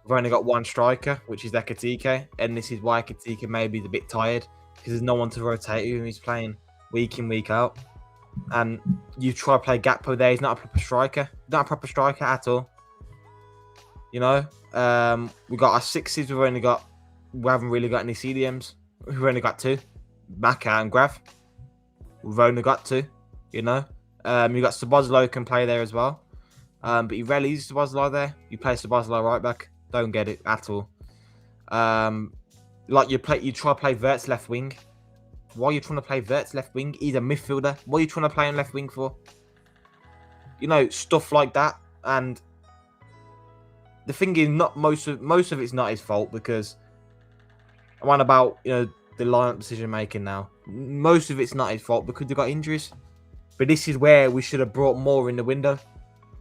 We've only got one striker, which is Ekatike, and this is why Ekatike maybe is a bit tired because there's no one to rotate him. He's playing week in, week out. And you try to play Gakpo there, he's not a proper striker. Not a proper striker at all. You know? We got our sixes, we haven't really got any CDMs. We've only got two. Maka and Grav. We've only got two, you know? You got Szoboszlai can play there as well. But you rarely use Szoboszlai there. You play Szoboszlai right back. Don't get it at all. Like you try to play Wirtz left wing. Why are you trying to play Wirtz left wing? He's a midfielder. What are you trying to play on left wing for? You know, stuff like that. And the thing is, not most of it's not his fault because I'm on about, you know, the lineup decision making now. Most of it's not his fault because they got injuries. But this is where we should have brought more in the window.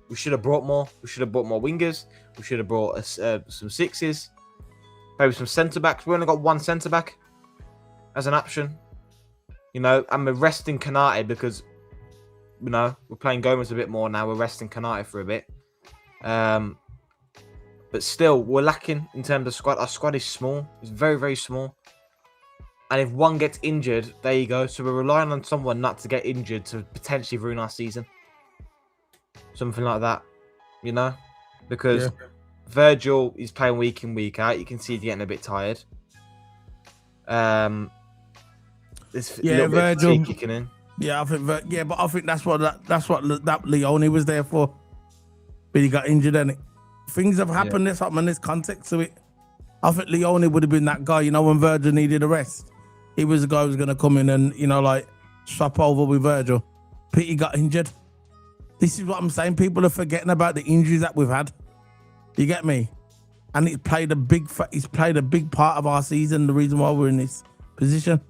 We should have brought more. We should have brought more wingers. We should have brought some sixes. Maybe some centre backs. We only got one centre back as an option. You know, and we're resting Kanate because, you know, we're playing Gomez a bit more now. We're resting Kanate for a bit. But still, we're lacking in terms of squad. Our squad is small. It's very, very small. And if one gets injured, there you go. So we're relying on someone not to get injured to potentially ruin our season. Something like that, you know? Because Virgil is playing week in, week out. You can see he's getting a bit tired. Virgil kicking in. Yeah, but I think that's what that Leone was there for. But he got injured, and things have happened. There's something, there's context to it. I think Leone would have been that guy, you know, when Virgil needed a rest. He was the guy who was going to come in and, you know, like, swap over with Virgil. But he got injured. This is what I'm saying. People are forgetting about the injuries that we've had. You get me? And he's played a big part of our season, the reason why we're in this position.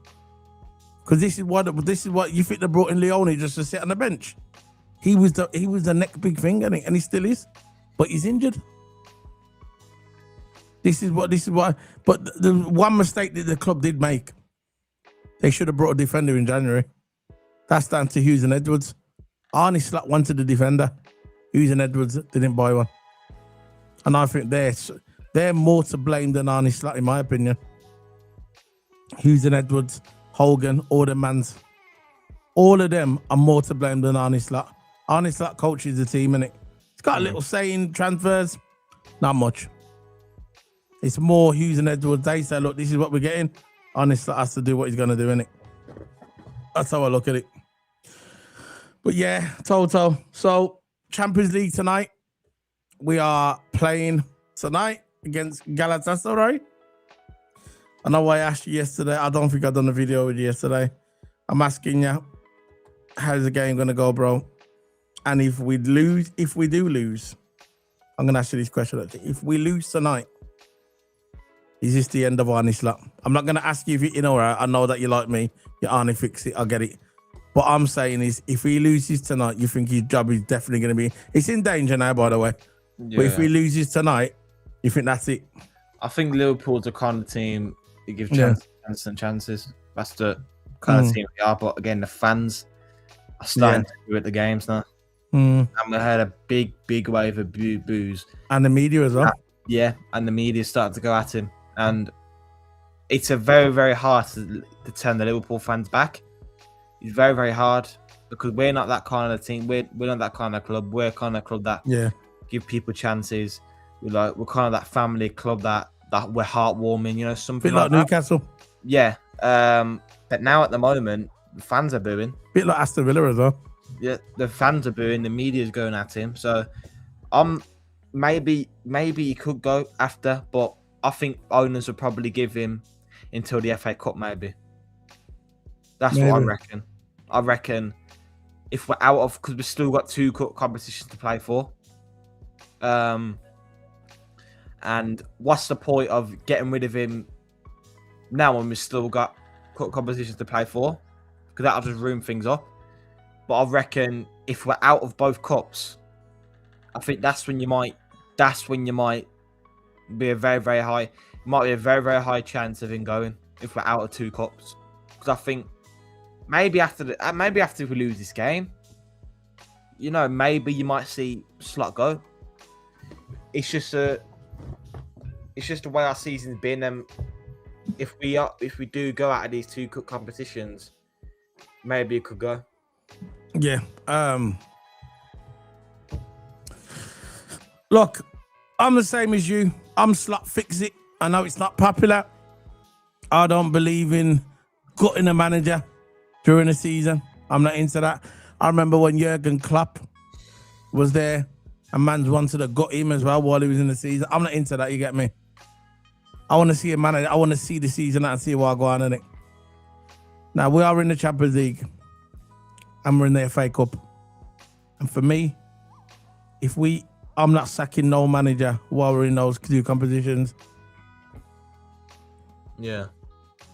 Because this is what you think they brought in Leone just to sit on the bench. He was the next big thing, and he still is. But he's injured. This is why. But the one mistake that the club did make, they should have brought a defender in January. That's down to Hughes and Edwards. Arne Slot wanted a defender. Hughes and Edwards didn't buy one. And I think they're more to blame than Arne Slot, in my opinion. Hughes and Edwards, Hogan, Ordermans, all of them are more to blame than Arne Slot. Arne Slot coaches the team, innit? It's got a little say in transfers. Not much. It's more Hughes and Edwards. They say, look, this is what we're getting. Arne Slot has to do what he's going to do, innit? That's how I look at it. But yeah, Toto. So, Champions League tonight. We are playing tonight against Galatasaray. I know I asked you yesterday. I don't think I've done a video with you yesterday. I'm asking you, how's the game going to go, bro? And if we do lose, I'm going to ask you this question. If we lose tonight, is this the end of Arne Slot? I'm not going to ask you if you're in or out. I know that you like me. You're Arne fix it. I get it. What I'm saying is, if he loses tonight, you think his job is definitely going to be... It's in danger now, by the way. Yeah. But if he loses tonight, you think that's it? I think Liverpool's the kind of team that gives chances and chances. That's the kind of team we are. But again, the fans are starting to do at the games now. And we had a big wave of boos. And the media as well. Yeah, and the media started to go at him. And it's a very, very hard to turn the Liverpool fans back. It's very, very hard because we're not that kind of team. We're not that kind of club. We're kind of club that give people chances. We're kind of that family club that we're heartwarming, you know, something bit like Newcastle. Yeah. But now at the moment, the fans are booing. Bit like Aston Villa as well. Yeah, the fans are booing. The media's going at him. So, maybe he could go after, but I think owners would probably give him until the FA Cup, maybe. That's what I reckon. I reckon if we're out of, because we've still got 2 cup competitions to play for. And what's the point of getting rid of him now when we've still got cup competitions to play for? Because that'll just ruin things up. But I reckon if we're out of both cups, I think that's when you might be a very, very high, very, very high chance of him going if we're out of 2 cups. Because I think maybe after we lose this game, you know, maybe you might see Slot go. It's just the way our season's been. If we do go out of these 2 cup competitions, maybe it could go. Yeah. Look, I'm the same as you. I'm Slot fix it. I know it's not popular. I don't believe in gutting a manager during the season. I'm not into that. I remember when Jurgen Klopp was there and man wanted to gut him as well while he was in the season. I'm not into that, you get me? I want to see a manager. I want to see the season and see what I go on in it. Now, we are in the Champions League and we're in the FA Cup. And for me, I'm not sacking no manager while we're in those 2 competitions. Yeah.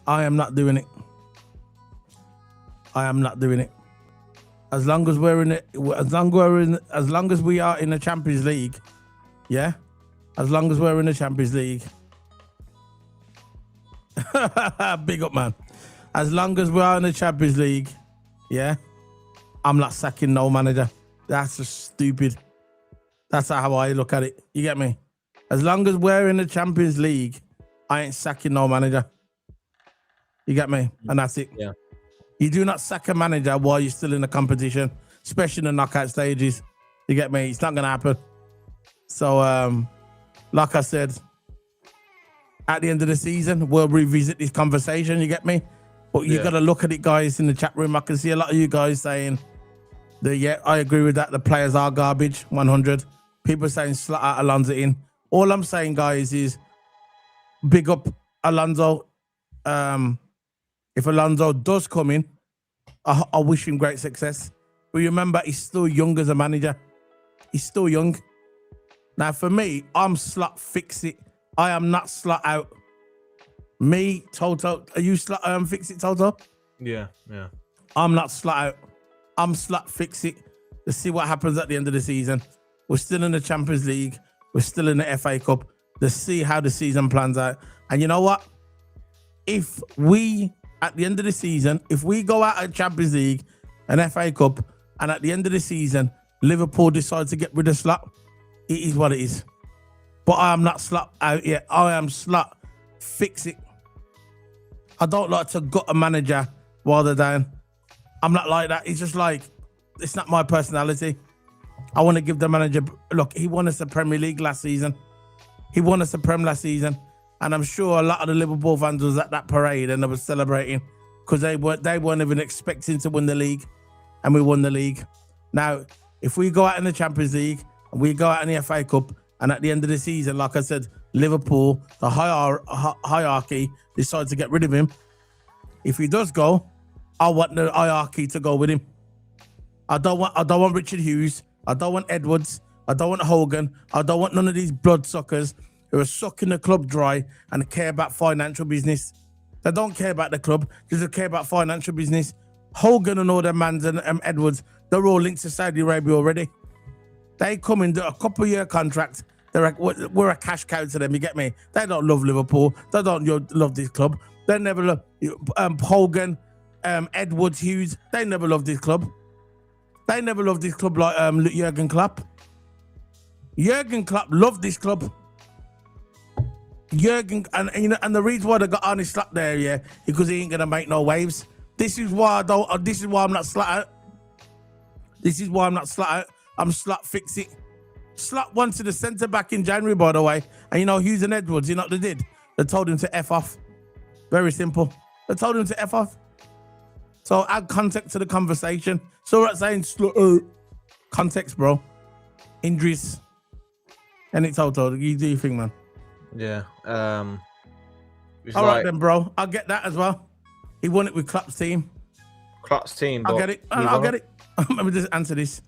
I am not doing it. I am not doing it. As long as we're in it, as long as we are in the Champions League, yeah. As long as we're in the Champions League, big up, man. As long as we are in the Champions League, yeah, I'm not sacking no manager. That's just stupid. That's how I look at it. You get me? As long as we're in the Champions League, I ain't sacking no manager. You get me? And that's it. Yeah. You do not sack a manager while you're still in the competition, especially in the knockout stages. You get me? It's not going to happen. So, like I said, at the end of the season, we'll revisit this conversation. You get me? But you got to look at it, guys, in the chat room. I can see a lot of you guys saying that, yeah, I agree with that. The players are garbage, 100. People saying Slot out, Alonso in. All I'm saying, guys, is big up Alonso. If Alonso does come in, I wish him great success. But remember, he's still young as a manager. He's still young. Now, for me, I'm Slot fix it. I am not Slot out. Me, Toto, are you Slot fix it, Toto? Yeah. I'm not Slot out. I'm Slot fix it. Let's see what happens at the end of the season. We're still in the Champions League. We're still in the FA Cup. Let's see how the season plans out. And you know what? If we, at the end of the season, if we go out of Champions League and FA Cup, and at the end of the season, Liverpool decides to get rid of Slot, it is what it is. But I am not Slot out yet. I am Slot fix it. I don't like to gut a manager while they're down. I'm not like that. It's just like, it's not my personality. I want to give the manager, look, he won us the Premier League last season. He won us the Prem last season. And I'm sure a lot of the Liverpool fans was at that parade and they were celebrating because they weren't even expecting to win the league. And we won the league. Now, if we go out in the Champions League and we go out in the FA Cup, and at the end of the season, like I said, Liverpool, the hierarchy decides to get rid of him. If he does go, I want the hierarchy to go with him. I don't want Richard Hughes. I don't want Edwards. I don't want Hogan. I don't want none of these bloodsuckers who are sucking the club dry and care about financial business. They don't care about the club. They just care about financial business. Hogan and all their mans and Edwards, they're all linked to Saudi Arabia already. They come into a couple-year contract. We're a cash cow to them, you get me? They don't love Liverpool. They don't love this club. They never love Hogan, Edwards, Hughes. They never loved this club. They never loved this club like Jurgen Klopp. Jurgen Klopp loved this club. Jurgen, and the reason why they got Arne Slot there, yeah, because he ain't gonna make no waves. This is why I don't. This is why I'm not Slot out. This is why I'm not Slot out. I'm Slot fix it. Slot wanted the centre back in January, by the way, and Hughes and Edwards, you know what they did? They told him to F off. Very simple. They told him to F off. So add context to the conversation. So we're not saying context, bro. Injuries. And it's all told. You do your thing, man. Yeah. All right then, bro. I'll get that as well. He won it with Klopp's team. Klopp's team. I'll get it. I'll get it. Let me just answer this.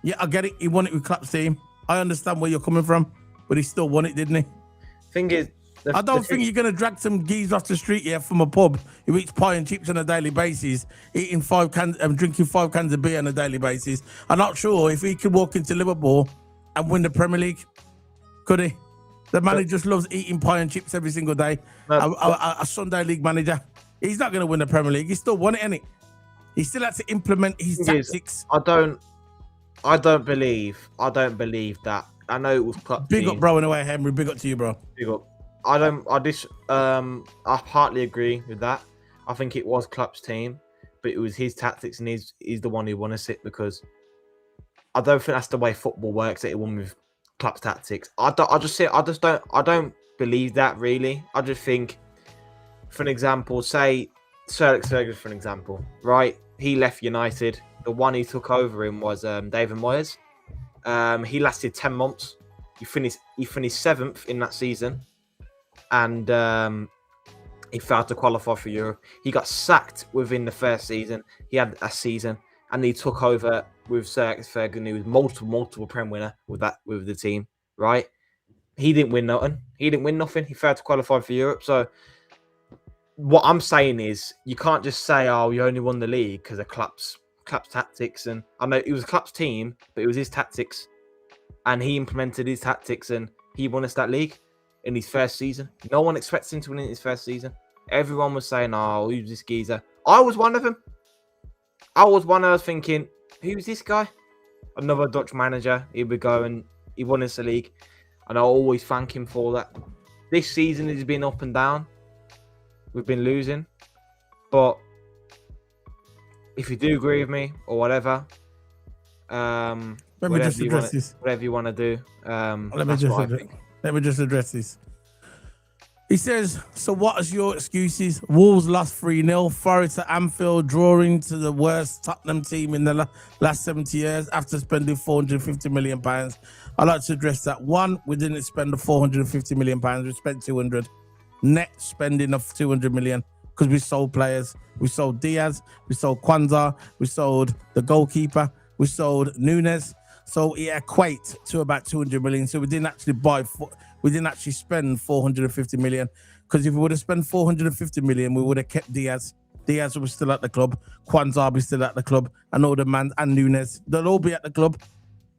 Yeah, I get it. He won it with Klopp's team. I understand where you're coming from, but he still won it, didn't he? Thing is, I don't think you're going to drag some geese off the street here from a pub who eats pie and chips on a daily basis, eating 5 cans, drinking 5 cans of beer on a daily basis. I'm not sure if he could walk into Liverpool and win the Premier League. Could he? The man who just loves eating pie and chips every single day. A Sunday league manager. He's not going to win the Premier League. He still won it, innit? He still had to implement his tactics. I don't believe that. I know it was Klopp. Big up, bro, in a way, Henry. Big up to you, bro. Big up. I partly agree with that. I think it was Klopp's team, but it was his tactics, and he's the one who won us it, because I don't think that's the way football works, that he won with Klopp's tactics. I don't believe that, really. I just think, for an example, say Sir Alex Ferguson, for an example, right? He left United. The one he took over him was David Moyes. He lasted 10 months. He finished 7th in that season, and he failed to qualify for Europe. He got sacked within the first season. He had a season, and he took over with Sir Alex Ferguson, who was multiple Prem winner with the team. Right? He didn't win nothing. He failed to qualify for Europe. So what I'm saying is, you can't just say, "Oh, you only won the league because of Klopp's tactics." And I know it was Klopp's team, but it was his tactics, and he implemented his tactics, and he won us that league in his first season. No one expects him to win in his first season. Everyone was saying, "Oh, who's this geezer?" I was one of them. I was thinking, "Who's this guy?" Another Dutch manager. He would go and he won us the league, and I always thank him for that. This season has been up and down. We've been losing, but if you do agree with me or whatever, whatever you want to do, let me just address this. He says, so what is your excuses? Wolves lost 3-0, Forest at Anfield, drawing to the worst Tottenham team in the last 70 years after spending £450 million. I'd like to address that. One, we didn't spend the £450 million. We spent 200. Net spending of 200 million, because we sold players. We sold Diaz, we sold Kwanzaa, we sold the goalkeeper, we sold Nunes. So it equates to about 200 million. So we didn't actually spend 450 million, because if we would have spent 450 million, we would have kept Diaz. Diaz was still at the club, Kwanzaa was still at the club, and all the man and Nunes, they'll all be at the club.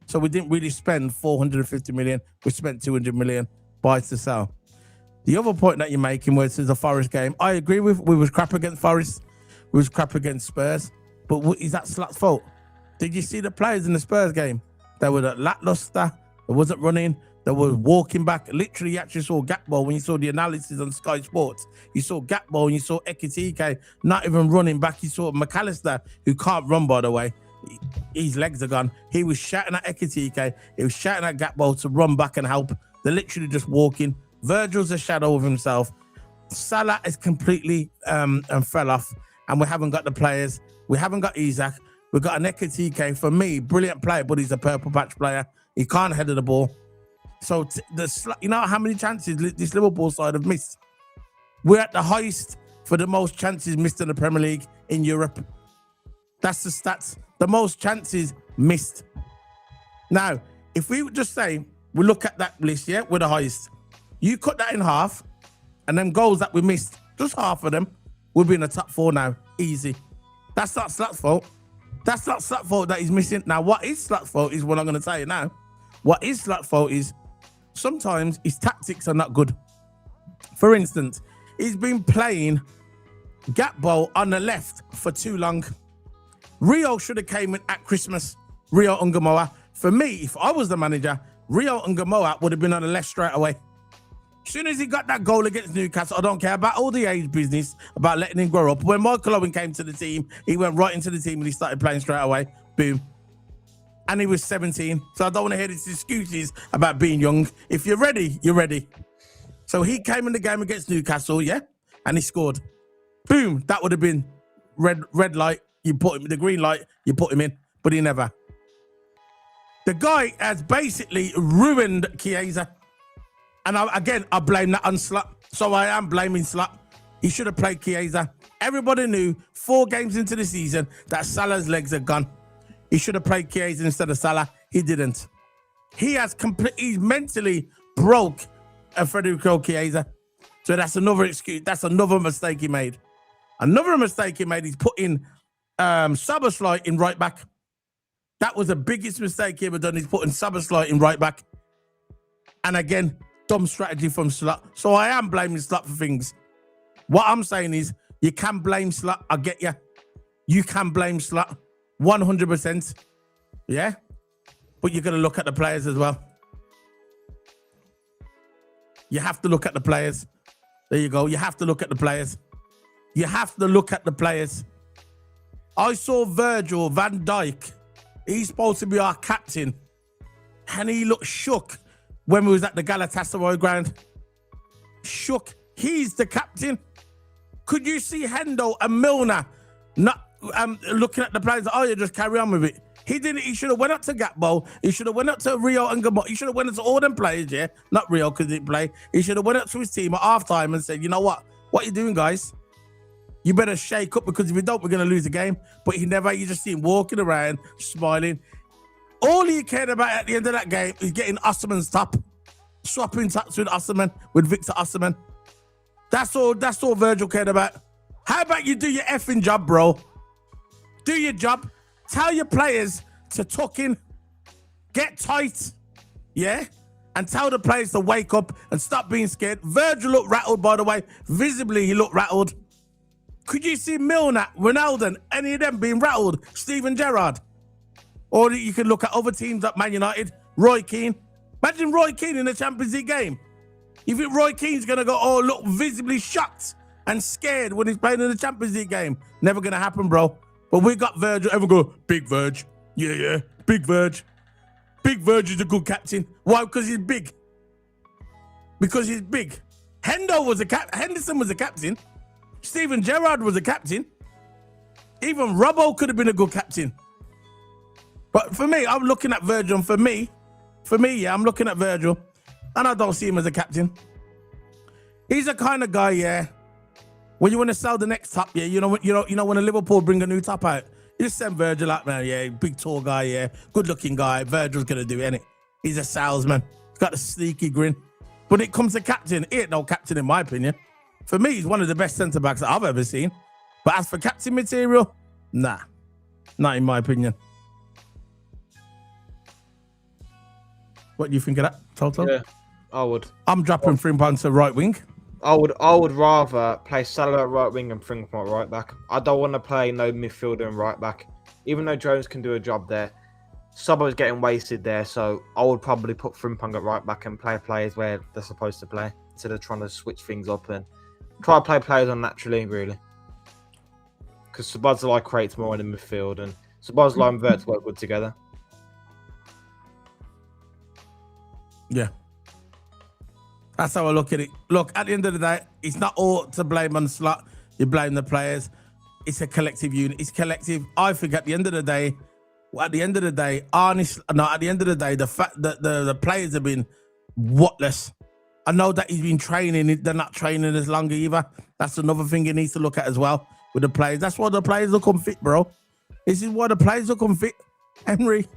So we didn't really spend 450 million. We spent 200 million buys to sell. The other point that you're making, where it says a Forest game, I agree with. We was crap against Forest. We was crap against Spurs. But is that Slot's fault? Did you see the players in the Spurs game? They were lackluster. They wasn't running. They were walking back. Literally, you actually saw Gakpo when you saw the analysis on Sky Sports. You saw Gakpo and you saw Ekitike not even running back. You saw McAllister, who can't run, by the way. his legs are gone. He was shouting at Ekitike. He was shouting at Gakpo to run back and help. They're literally just walking. Virgil's a shadow of himself. Salah is completely fell off, and we haven't got the players. We haven't got Isaac. We've got an Ekitike, for me, brilliant player, but he's a purple patch player. He can't header the ball. So you know how many chances this Liverpool side have missed? We're at the highest for the most chances missed in the Premier League in Europe. That's the stats. The most chances missed. Now, if we would just say, we look at that list, yeah, we're the highest. You cut that in half, and them goals that we missed, just half of them, we'll be in the top 4 now. Easy. That's not Slot's fault. That's not Slot's fault that he's missing. Now, what is Slot's fault is what I'm going to tell you now. What is Slot's fault is sometimes his tactics are not good. For instance, he's been playing Gakpo on the left for too long. Rio should have came in at Christmas. Rio Ungamoa. For me, if I was the manager, Rio Ungamoa would have been on the left straight away. As soon as he got that goal against Newcastle, I don't care about all the age business, about letting him grow up. When Michael Owen came to the team, he went right into the team and he started playing straight away. Boom. And he was 17. So I don't want to hear these excuses about being young. If you're ready, you're ready. So he came in the game against Newcastle, yeah? And he scored. Boom. That would have been red light. You put him, the green light, you put him in. But he never. The guy has basically ruined Chiesa. And I blame that on Slot. So I am blaming Slot. He should have played Chiesa. Everybody knew 4 games into the season that Salah's legs are gone. He should have played Chiesa instead of Salah. He didn't. He's mentally broke Federico Chiesa. So that's another excuse. That's another mistake he made. Another mistake he made is putting Szoboszlai in right back. That was the biggest mistake he ever done. He's putting Szoboszlai in right back. And again, dumb strategy from Slot. So I am blaming Slot for things. What I'm saying is, you can blame Slot. I get you. You can blame Slot 100%. Yeah? But you're going to look at the players as well. You have to look at the players. There you go. You have to look at the players. You have to look at the players. I saw Virgil van Dijk. He's supposed to be our captain. And he looked shook when we was at the Galatasaray ground. Shook. He's the captain. Could you see Hendo and Milner not looking at the players? Oh, you just carry on with it. He didn't. He should have went up to Gakpo. He should have went up to Rio and Gamo. He should have went up to all them players, yeah? Not Rio because he didn't play. He should have went up to his team at halftime and said, you know what? What you doing, guys? You better shake up, because if you don't, we're going to lose the game. But he never. You just see him walking around, smiling. All he cared about at the end of that game is getting Osimhen's top. Swapping tops with Osimhen, with Victor Osimhen. That's all Virgil cared about. How about you do your effing job, bro? Do your job. Tell your players to tuck in, get tight, yeah? And tell the players to wake up and stop being scared. Virgil looked rattled, by the way. Visibly, he looked rattled. Could you see Milner, Ronaldo, any of them being rattled? Steven Gerrard? Or you can look at other teams like Man United, Roy Keane. Imagine Roy Keane in the Champions League game. You think Roy Keane's going to go, oh, look, visibly shocked and scared when he's playing in the Champions League game? Never going to happen, bro. But we got Virgil. Everyone go, big Virg. Yeah, big Virg. Big Virg is a good captain. Why? Because he's big. Because he's big. Henderson was a captain. Steven Gerrard was a captain. Even Robbo could have been a good captain. But for me, I'm looking at Virgil. For me, yeah, I'm looking at Virgil, and I don't see him as a captain. He's the kind of guy, yeah. When you want to sell the next top, yeah, you know when a Liverpool bring a new top out, you just send Virgil out, man. Yeah, big tall guy, yeah, good looking guy. Virgil's gonna do it, innit? He's a salesman. He's got a sneaky grin. But when it comes to captain, he ain't no captain in my opinion. For me, he's one of the best centre backs that I've ever seen. But as for captain material, nah, not in my opinion. What do you think of that, Toto? Yeah, I would. I'm dropping Frimpong to right wing. I would rather play Salah at right wing and Frimpong at right back. I don't want to play no midfielder and right back. Even though Jones can do a job there, Sobbo's getting wasted there, so I would probably put Frimpong at right back and play players where they're supposed to play instead of trying to switch things up and try to play players unnaturally, really. Because Szoboszlai creates more in the midfield and Szoboszlai and Wirtz work good together. Yeah. That's how I look at it. Look, at the end of the day, it's not all to blame on Slot. You blame the players. It's a collective unit. It's collective. I think at the end of the day, the fact that the players have been worthless. I know that he's been training. They're not training as long either. That's another thing he needs to look at as well with the players. That's why the players look unfit, bro. This is why the players look unfit. Henry,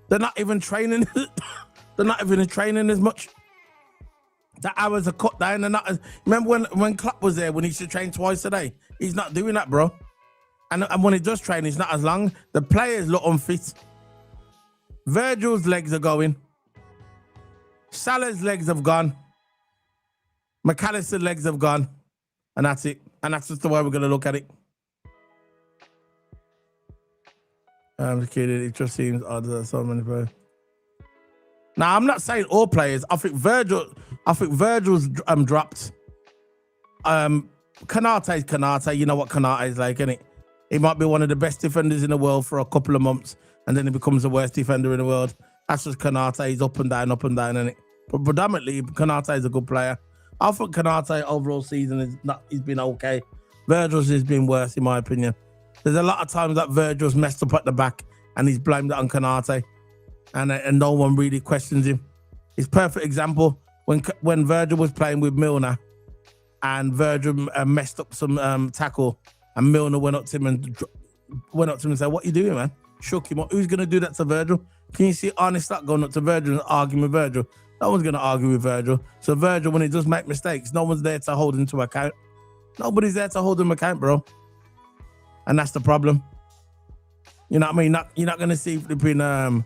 they're not even training. They're not even training as much. The hours are cut down. They're not. Remember when Klopp was there, when he used to train twice a day? He's not doing that, bro. And when he does train, it's not as long. The players look unfit. Virgil's legs are going. Salah's legs have gone. McAllister's legs have gone. And that's it. And that's just the way we're going to look at it. I'm just kidding. It just seems odd that so many players. Now, I'm not saying all players. I think Virgil's dropped. Konate's Konate. You know what Konate is like, innit? He might be one of the best defenders in the world for a couple of months, and then he becomes the worst defender in the world. That's just Konate. He's up and down, innit? But predominantly, Konate is a good player. I think Konate overall season he's been okay. Virgil's has been worse, in my opinion. There's a lot of times that Virgil's messed up at the back, and he's blamed it on Konate, and no one really questions him. It's perfect example when Virgil was playing with Milner, and Virgil messed up some tackle. And Milner went up to him and said, "What you doing, man?" Shook him up. Who's going to do that to Virgil? Can you see Arne Slot going up to Virgil and arguing with Virgil? No one's going to argue with Virgil. So Virgil, when he does make mistakes, no one's there to hold him to account. Nobody's there to hold him account, bro. And that's the problem. You know what I mean? You're not going to see flipping... the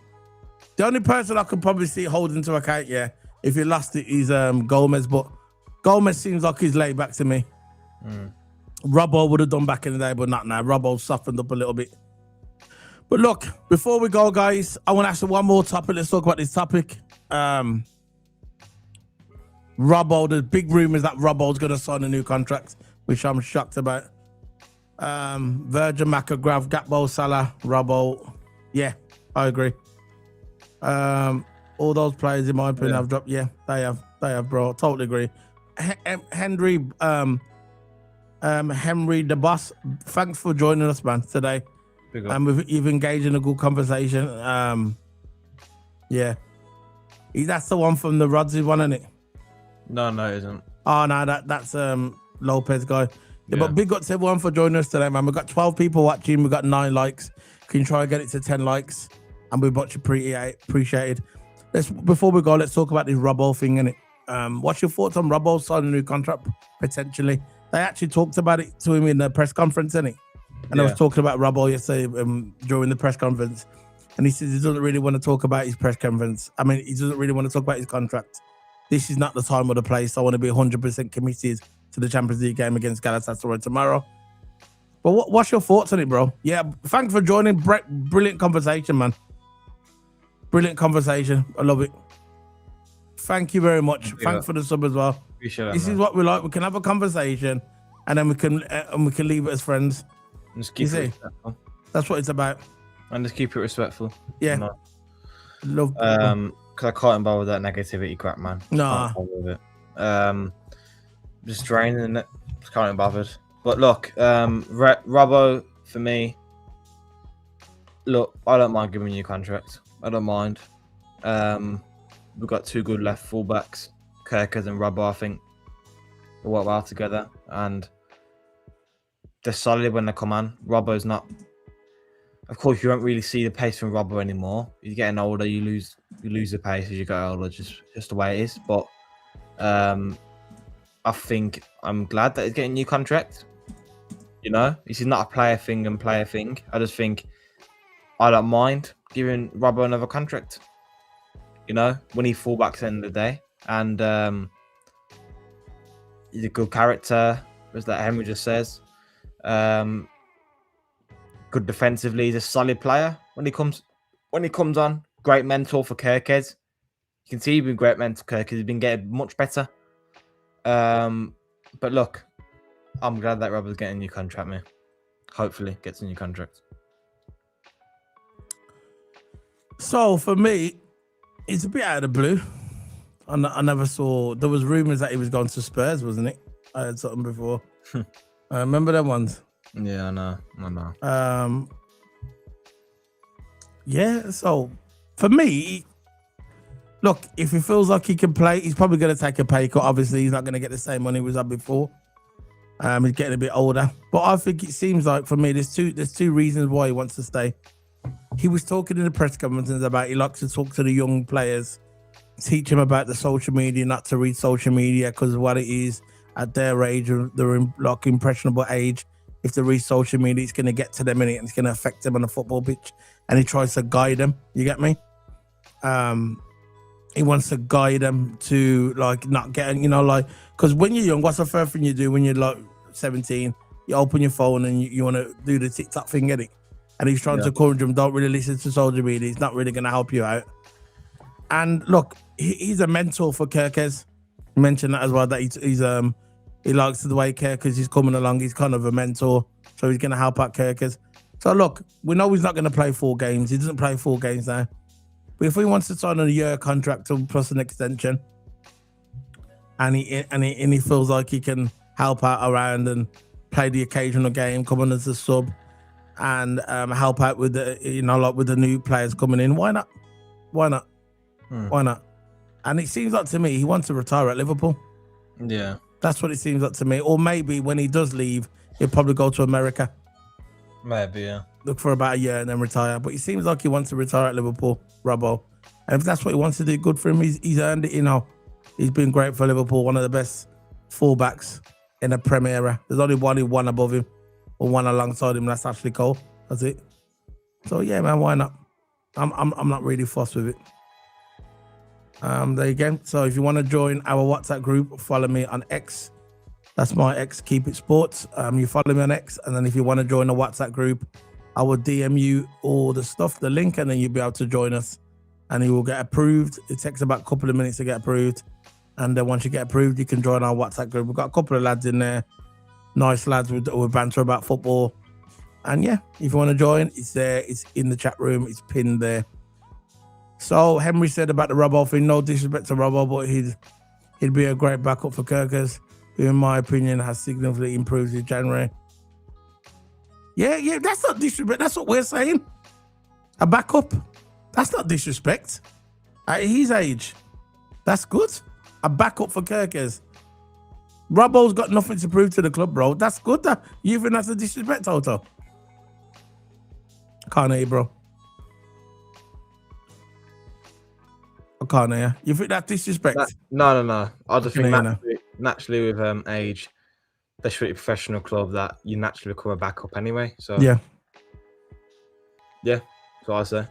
only person I could probably see holding to account, yeah, if he lost it, is Gomez. But Gomez seems like he's laid back to me. Robbo would have done back in the day, but not now. Robbo softened up a little bit. But look, before we go, guys, I want to ask you one more topic. Let's talk about this topic. Robbo, the big rumors that Robbo's going to sign a new contract, which I'm shocked about. Virgil, McAgrath, Gakpo, Salah, Robbo. Yeah, I agree. All those players, in my opinion, have dropped. Yeah, they have, bro. Totally agree. Henry, Henry, the boss, thanks for joining us, man, today. And you've engaged in a good conversation. Yeah. That's the one from the Rodsy one, isn't it? No, it isn't. Oh, no, that's Lopez guy. Yeah, but big up to everyone for joining us today, man. We've got 12 people watching. We've got 9 likes. Can you try and get it to 10 likes? And we much appreciated. Before we go, let's talk about this Robbo thing, innit? What's your thoughts on Robbo signing a new contract, potentially? They actually talked about it to him in the press conference, innit? And I was talking about Robbo yesterday during the press conference. And he says he doesn't really want to talk about his press conference. I mean, he doesn't really want to talk about his contract. This is not the time or the place. I want to be 100% committed to the Champions League game against Galatasaray tomorrow. But what's your thoughts on it, bro? Yeah, thanks for joining. Brilliant conversation, man. Brilliant conversation. I love it. Thank you very much. Thanks for the sub as well. This is what we like. We can have a conversation, and then we can leave it as friends. And just keep it respectful. That's what it's about. And just keep it respectful. Yeah. No. Love. Because I can't involve with that negativity crap, man. Nah. With it. Just draining it. Just can't be bothered. But look, Robbo for me. Look, I don't mind giving you a contract. I don't mind. We've got 2 good left fullbacks, Kerkers and Robbo. I think they work well together, and they're solid when they come on. Robbo's not. Of course, you don't really see the pace from Robbo anymore. You're getting older. You lose the pace as you get older. Just the way it is. But I think I'm glad that he's getting a new contract. You know, this is not a player thing. I just think I don't mind giving Robbo another contract. You know, when he fullbacks at the end of the day, and he's a good character, as that Henry just says. Good defensively, he's a solid player when he comes on. Great mentor for Kerkez. You can see he's been a great mentor. Kerkez, he's been getting much better. But look, I'm glad that Robbo's getting a new contract, man. Hopefully, gets a new contract. So for me, it's a bit out of the blue. I never saw. There was rumors that he was going to Spurs, wasn't it? I heard something before. I remember them ones. Yeah, I know. Yeah. So for me, look, if he feels like he can play, he's probably going to take a pay cut. Obviously, he's not going to get the same money he was on before. He's getting a bit older, but I think it seems like for me, there's two reasons why he wants to stay. He was talking in the press conferences about he likes to talk to the young players, teach them about the social media, not to read social media because of what it is at their age, or their like impressionable age. If they read social media, it's going to get to them and it's going to affect them on the football pitch. And he tries to guide them. You get me? He wants to guide them to like not getting, like, because when you're young, what's the first thing you do when you're like 17? You open your phone and you want to do the TikTok thing, get it? And he's trying to encourage them, don't really listen to social media. It's not really going to help you out. And look, he's a mentor for Kirkes. He mentioned that as well, that he likes the way Kirkes is coming along. He's kind of a mentor, so he's going to help out Kirkes. So look, we know he's not going to play 4 games. He doesn't play 4 games now. But if he wants to sign on a year contract plus an extension, and he feels like he can help out around and play the occasional game, come on as a sub, and help out with the with the new players coming in, why not? Why not? Why not? And it seems like to me he wants to retire at Liverpool. Yeah, that's what it seems like to me. Or maybe when he does leave, he'll probably go to America. Maybe, yeah. Look for about a year and then retire. But it seems like he wants to retire at Liverpool, Robbo. And if that's what he wants to do, good for him. He's earned it, He's been great for Liverpool, one of the best fullbacks in the Premier era. There's only one above him or one alongside him. That's Ashley Cole. That's it. So yeah, man, why not? I'm not really fussed with it. There you go. So if you want to join our WhatsApp group, follow me on X. That's my X, Keep It Sports. You follow me on X, and then if you want to join the WhatsApp group, I will DM you all the stuff, the link, and then you'll be able to join us. And you will get approved. It takes about a couple of minutes to get approved. And then once you get approved, you can join our WhatsApp group. We've got a couple of lads in there. Nice lads with banter about football. And yeah, if you want to join, it's there. It's in the chat room. It's pinned there. So Henry said about the Robbo thing, no disrespect to Robbo, but he'd be a great backup for Kirkes, who in my opinion has significantly improved in January. Yeah, that's not disrespect. That's what we're saying. A backup. That's not disrespect. At his age, that's good. A backup for Kirkes. Robbo's got nothing to prove to the club, bro. That's good. You think that's a disrespect, Toto? Can't hear you, bro. I can't hear you. You think that's disrespect? No. I just think naturally with age, especially a professional club, that you naturally become a backup anyway. So yeah, that's what I say.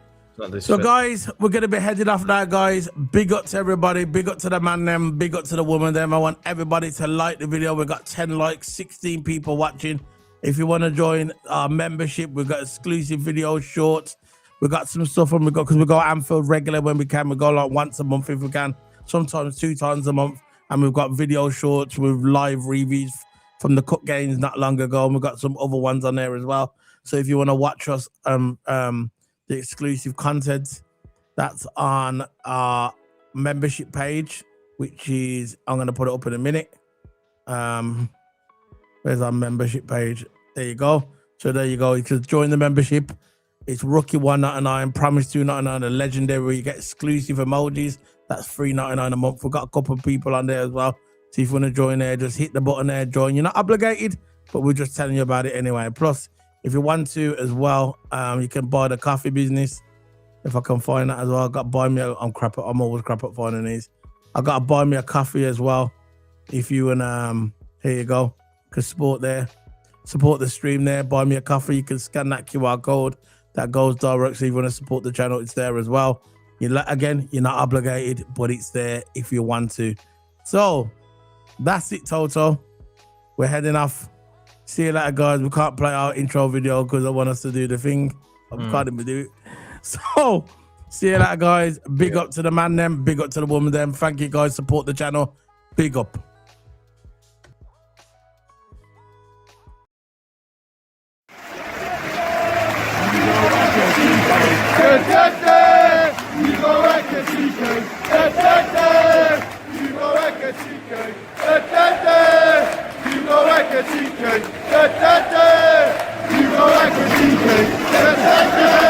So guys, we're going to be heading off now, guys. Big up to everybody. Big up to the man them. Big up to the woman them. I want everybody to like the video. We've got 10 likes, 16 people watching. If you want to join our membership, we've got exclusive videos, shorts. We've got some stuff on. Because we go Anfield regular when we can. We go like once a month if we can. Sometimes 2 times a month. And we've got video shorts with live reviews from the cup games not long ago. And we've got some other ones on there as well. So if you want to watch us, the exclusive content, that's on our membership page, which is, I'm going to put it up in a minute. Where's our membership page? There you go. So there you go. You can join the membership. It's Rookie $1.99, Promise $2.99, the Legendary, where you get exclusive emojis. That's $3.99 a month. We've got a couple of people on there as well. So if you want to join there, just hit the button there, join. You're not obligated, but we're just telling you about it anyway. Plus, if you want to as well, you can buy the coffee business. If I can find that as well. I got buy me. I'm always crap at finding these. I got to buy me a coffee as well. If you and here you go. Cause support there, support the stream there. Buy me a coffee. You can scan that QR code. That goes direct. So if you want to support the channel, it's there as well. Again, you're not obligated, but it's there if you want to. So that's it, Toto. We're heading off. See you later, guys. We can't play our intro video because I want us to do the thing. I can't even do it. So, see you later, guys. Big up to the man them. Big up to the woman them. Thank you, guys. Support the channel. Big up. Good. a TK. You go like a TK.